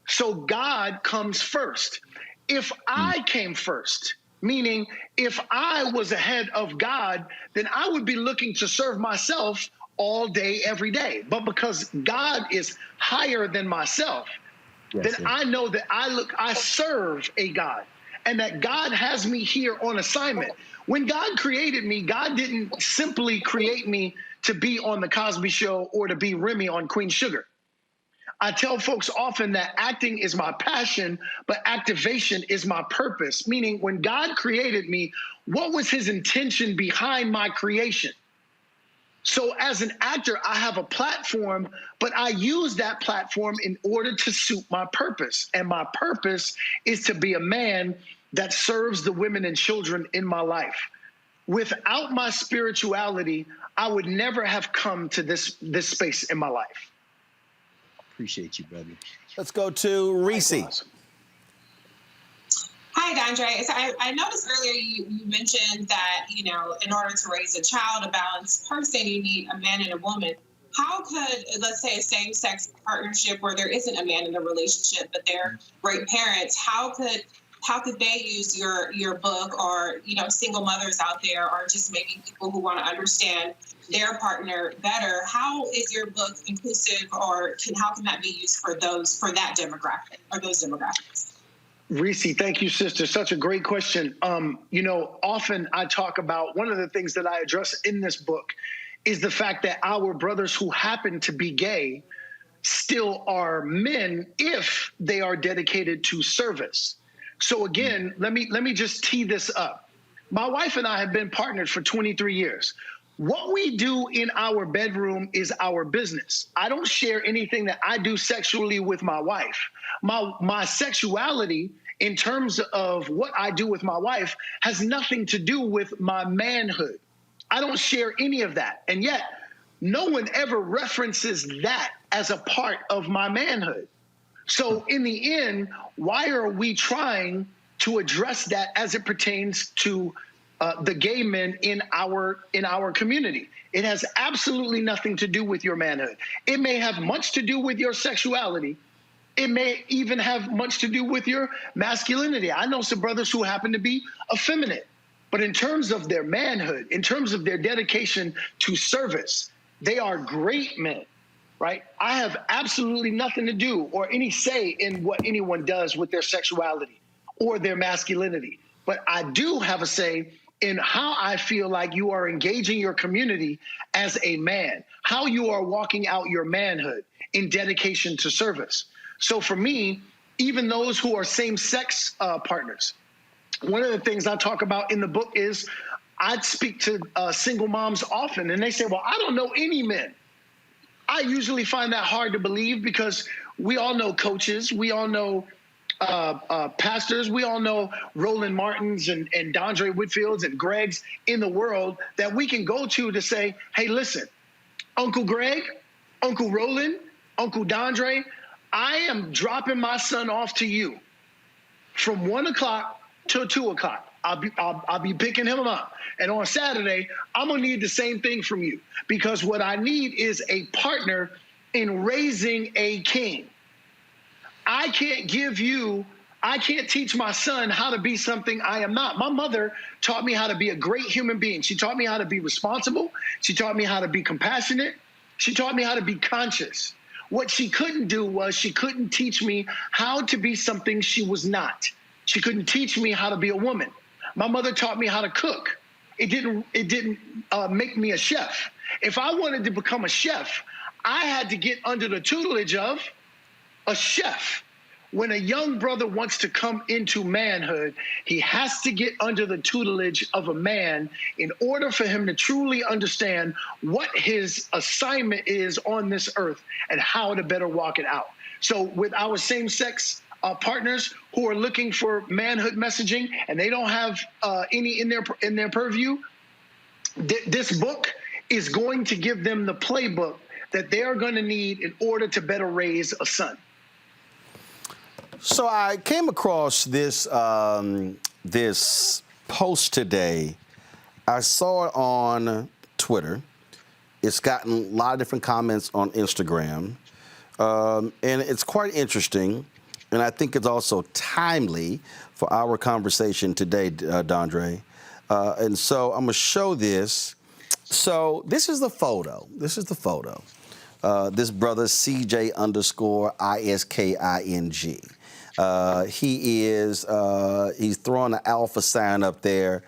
So God comes first. If I came first, meaning if I was ahead of God, then I would be looking to serve myself all day, every day. But because God is higher than myself, then I know that I serve a God, and that God has me here on assignment. When God created me, God didn't simply create me to be on the Cosby Show or to be Remy on Queen Sugar. I tell folks often that acting is my passion, but activation is my purpose. Meaning when God created me, what was his intention behind my creation? So as an actor, I have a platform, but I use that platform in order to suit my purpose. And my purpose is to be a man that serves the women and children in my life. Without my spirituality, I would never have come to this space in my life. Appreciate you, brother. Let's go to Reese. Hi, Dondre. So I noticed earlier you mentioned that, in order to raise a child, a balanced person, you need a man and a woman. How could, let's say, a same-sex partnership where there isn't a man in the relationship, but they're great parents, how could they use your book, or, single mothers out there, or just maybe people who want to understand their partner better? How is your book inclusive, or how can that be used for that demographic or those demographics? Reese, thank you, sister. Such a great question. Often I talk about, one of the things that I address in this book is the fact that our brothers who happen to be gay still are men if they are dedicated to service. So again, let me just tee this up. My wife and I have been partnered for 23 years. What we do in our bedroom is our business. I don't share anything that I do sexually with my wife. My sexuality, in terms of what I do with my wife, has nothing to do with my manhood. I don't share any of that. And yet, no one ever references that as a part of my manhood. So in the end, why are we trying to address that as it pertains to the gay men in our community? It has absolutely nothing to do with your manhood. It may have much to do with your sexuality. It may even have much to do with your masculinity. I know some brothers who happen to be effeminate, but in terms of their manhood, in terms of their dedication to service, they are great men, right? I have absolutely nothing to do or any say in what anyone does with their sexuality or their masculinity. But I do have a say in how I feel like you are engaging your community as a man, how you are walking out your manhood in dedication to service. So for me, even those who are same-sex partners, one of the things I talk about in the book is I speak to single moms often, and they say, well, I don't know any men. I usually find that hard to believe because we all know coaches, we all know pastors, we all know Roland Martins and Dondre Whitfields and Gregs in the world that we can go to say, hey, listen, Uncle Greg, Uncle Roland, Uncle Dondre, I am dropping my son off to you from 1 o'clock till 2 o'clock. I'll be picking him up. And on Saturday, I'm going to need the same thing from you, because what I need is a partner in raising a king. I can't teach my son how to be something I am not. My mother taught me how to be a great human being. She taught me how to be responsible. She taught me how to be compassionate. She taught me how to be conscious. What she couldn't do was she couldn't teach me how to be something she was not. She couldn't teach me how to be a woman. My mother taught me how to cook. It didn't make me a chef. If I wanted to become a chef, I had to get under the tutelage of a chef. When a young brother wants to come into manhood, he has to get under the tutelage of a man in order for him to truly understand what his assignment is on this earth and how to better walk it out. So with our same-sex partners who are looking for manhood messaging and they don't have any in their purview, this book is going to give them the playbook that they are going to need in order to better raise a son. So I came across this this post today. I saw it on Twitter. It's gotten a lot of different comments on Instagram, and it's quite interesting. And I think it's also timely for our conversation today, Dondre. And so I'm going to show this. So this is the photo. This brother, CJ_ISKING. He's throwing an alpha sign up there.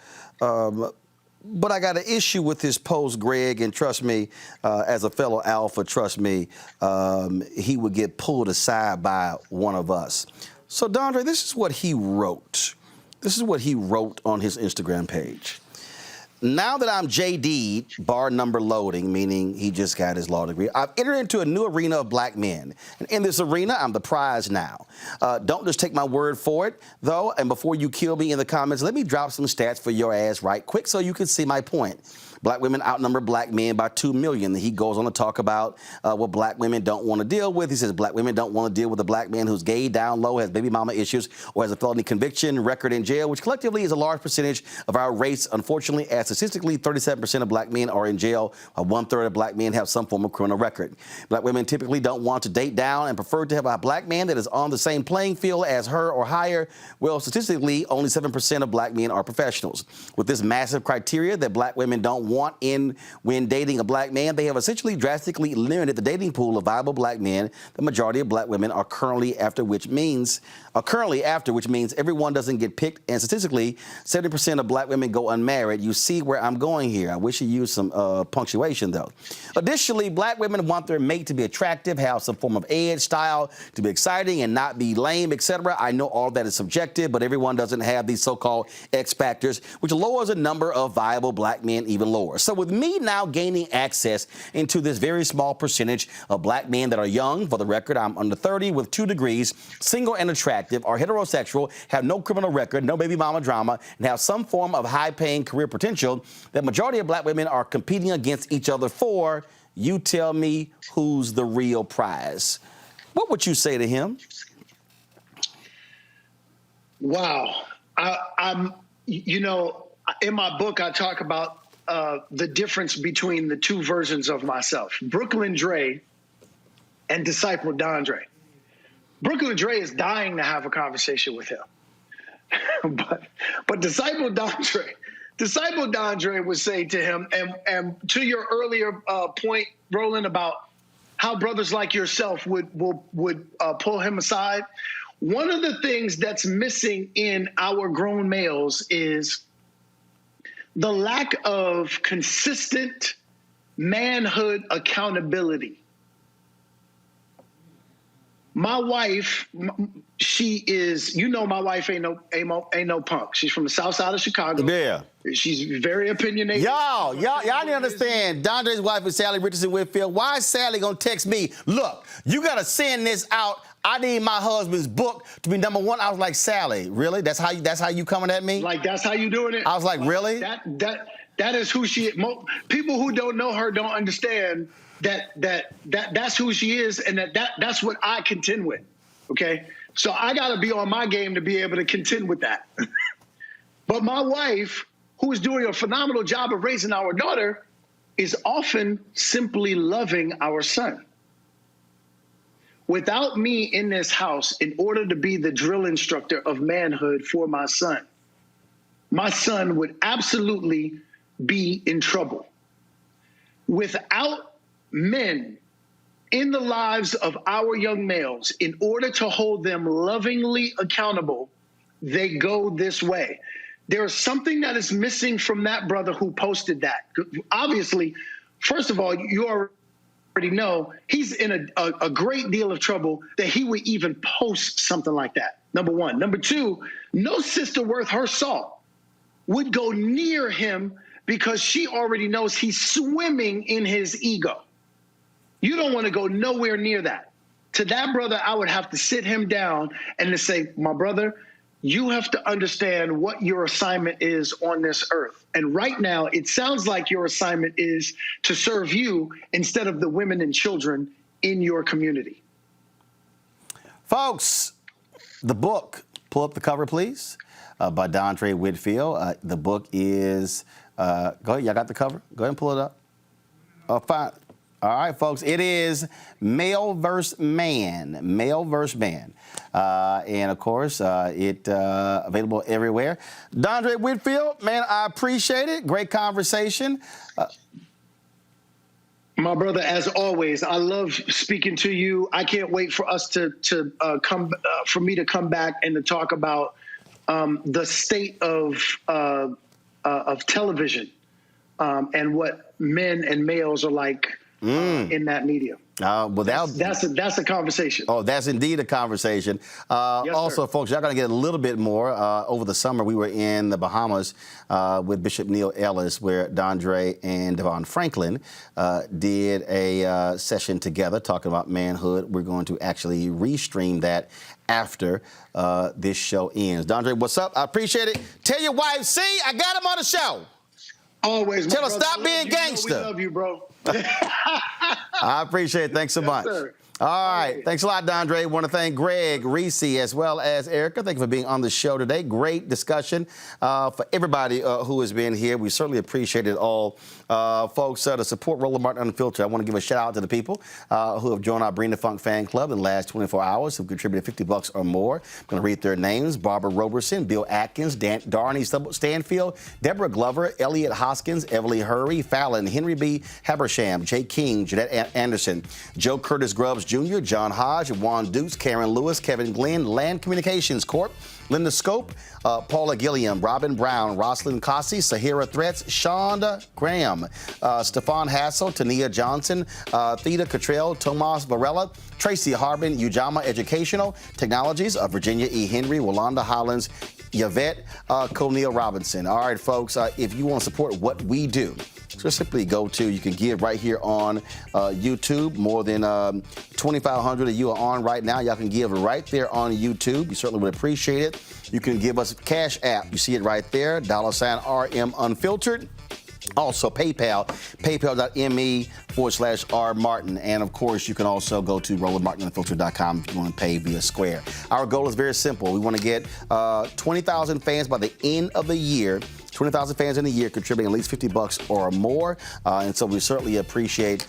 But I got an issue with his post, Greg, and trust me, as a fellow alpha, trust me, he would get pulled aside by one of us. So, Dondre, this is what he wrote. This is what he wrote on his Instagram page. Now that I'm JD'd, bar number loading, meaning he just got his law degree, I've entered into a new arena of black men. And in this arena, I'm the prize now. Don't just take my word for it, though. And before you kill me in the comments, let me drop some stats for your ass right quick so you can see my point. Black women outnumber black men by 2 million. He goes on to talk about what black women don't want to deal with. He says black women don't want to deal with a black man who's gay, down low, has baby mama issues, or has a felony conviction, record in jail, which collectively is a large percentage of our race. Unfortunately, as statistically, 37% of black men are in jail, while 1/3 of black men have some form of criminal record. Black women typically don't want to date down and prefer to have a black man that is on the same playing field as her or higher. Well, statistically, only 7% of black men are professionals. With this massive criteria that black women don't want in when dating a black man, they have essentially drastically limited the dating pool of viable black men. The majority of black women are currently after, which means everyone doesn't get picked. And statistically, 70% of black women go unmarried. You see where I'm going here. I wish you used some punctuation, though. Additionally, black women want their mate to be attractive, have some form of edge, style, to be exciting and not be lame, etc. I know all that is subjective, but everyone doesn't have these so-called X factors, which lowers the number of viable black men even lower. So with me now gaining access into this very small percentage of black men that are young, for the record, I'm under 30 with 2 degrees, single and attractive, are heterosexual, have no criminal record, no baby mama drama, and have some form of high-paying career potential, the majority of black women are competing against each other for, you tell me who's the real prize. What would you say to him? Wow. In my book, I talk about the difference between the two versions of myself, Brooklyn Dre and Disciple Dondre. Brooklyn Dre is dying to have a conversation with him. but Disciple Dondre would say to him, and to your earlier point, Roland, about how brothers like yourself would pull him aside, one of the things that's missing in our grown males is the lack of consistent manhood accountability. My wife, she is, my wife ain't no punk. She's from the south side of Chicago. Yeah. She's very opinionated. Y'all need to understand, Dondre's wife is Sally Richardson Whitfield. Why is Sally gonna text me, look, you gotta send this out. I need my husband's book to be number 1. I was like, Sally, really? That's how you coming at me? Like, that's how you doing it? I was like, really? That is who she is. People who don't know her don't understand that's who she is, and that's what I contend with. Okay? So I gotta be on my game to be able to contend with that. But my wife, who is doing a phenomenal job of raising our daughter, is often simply loving our son. Without me in this house, in order to be the drill instructor of manhood for my son would absolutely be in trouble. Without men in the lives of our young males, in order to hold them lovingly accountable, they go this way. There is something that is missing from that brother who posted that. Obviously, first of all, you already know he's in a great deal of trouble that he would even post something like that, number one. Number two, no sister worth her salt would go near him because she already knows he's swimming in his ego. You don't want to go nowhere near that. To that brother, I would have to sit him down and to say, my brother, you have to understand what your assignment is on this earth. And right now, it sounds like your assignment is to serve you instead of the women and children in your community. Folks, the book, pull up the cover, please, by Dondre Whitfield. The book is, go ahead, y'all got the cover? Go ahead and pull it up. Fine. All right, folks, it is Male vs. Man, Male vs. Man. And, of course, it available everywhere. Dondre Whitfield, man, I appreciate it. Great conversation. My brother, as always, I love speaking to you. I can't wait for us for me to come back and to talk about the state of television and what men and males are like in that medium. That's a conversation. Oh, that's indeed a conversation. Yes, also, sir. folks, y'all going to get a little bit more. Over the summer, we were in the Bahamas with Bishop Neil Ellis, where Dondre and Devon Franklin did a session together talking about manhood. We're going to actually restream that after this show ends. Dondre, what's up? I appreciate it. Tell your wife, see, I got him on the show. Always. Tell her stop being gangster. We love you, bro. I appreciate it. Thanks so much. Sir. All right. Thanks a lot, Dondre. Want to thank Greg, Reese, as well as Erica. Thank you for being on the show today. Great discussion for everybody who has been here. We certainly appreciate it all. Folks, to support Roland Martin Unfiltered, I want to give a shout out to the people who have joined our Bring the Funk fan club in the last 24 hours, who've contributed $50 or more. I'm going to read their names: Barbara Roberson, Bill Atkins, Darnay Stanfield, Deborah Glover, Elliot Hoskins, Everly Hurry, Fallon, Henry B. Habersham, Jay King, Jeanette Anderson, Joe Curtis Grubbs Jr., John Hodge, Juan Dukes, Karen Lewis, Kevin Glenn, Land Communications Corp., Linda Scope, Paula Gilliam, Robin Brown, Rosalind Cossey, Sahara Threats, Shonda Graham, Stefan Hassel, Tania Johnson, Theta Cottrell, Tomas Varela, Tracy Harbin, Ujama Educational Technologies, Virginia E. Henry, Walanda Hollins, Yvette O'Neill Robinson. All right, folks, if you want to support what we do, just simply go to, you can give right here on YouTube. More than 2,500 of you are on right now. Y'all can give right there on YouTube. We certainly would appreciate it. You can give us a Cash App. You see it right there, $RM Unfiltered. Also, PayPal, paypal.me/R Martin. And, of course, you can also go to RolandMartinUnfiltered.com if you want to pay via Square. Our goal is very simple. We want to get 20,000 fans by the end of the year. 20,000 fans in a year contributing at least $50 or more. And so we certainly appreciate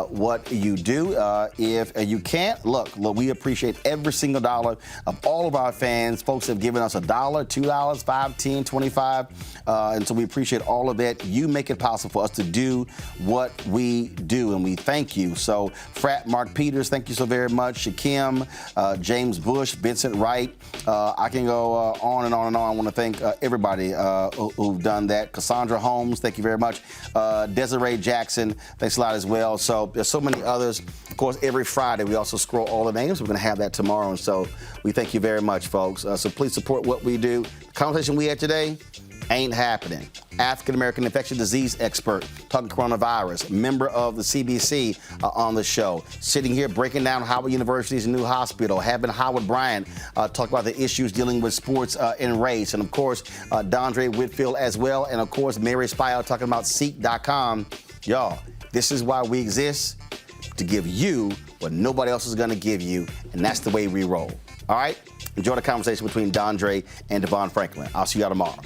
what you do. If you can't, look, we appreciate every single dollar of all of our fans. Folks have given us $1, $2, $5, $10, $25. And so we appreciate all of that. You make it possible for us to do what we do, and we thank you. So, Frat Mark Peters, thank you so very much. Shakim, James Bush, Vincent Wright. I can go on and on and on. I want to thank everybody who've done that. Cassandra Holmes, thank you very much. Desiree Jackson, thanks a lot as well. So there's so many others. Of course, every Friday we also scroll all the names. We're going to have that tomorrow, and so we thank you very much, folks. So please support what we do. The conversation we had today ain't happening. African-American infectious disease expert, talking coronavirus, member of the CBC on the show, sitting here breaking down Howard University's new hospital, having Howard Bryant talk about the issues dealing with sports and race, and of course, Dondre Whitfield as well, and of course, Mary Spio talking about Seek.com. Y'all, this is why we exist, to give you what nobody else is going to give you, and that's the way we roll. All right? Enjoy the conversation between Dondre and Devon Franklin. I'll see y'all tomorrow.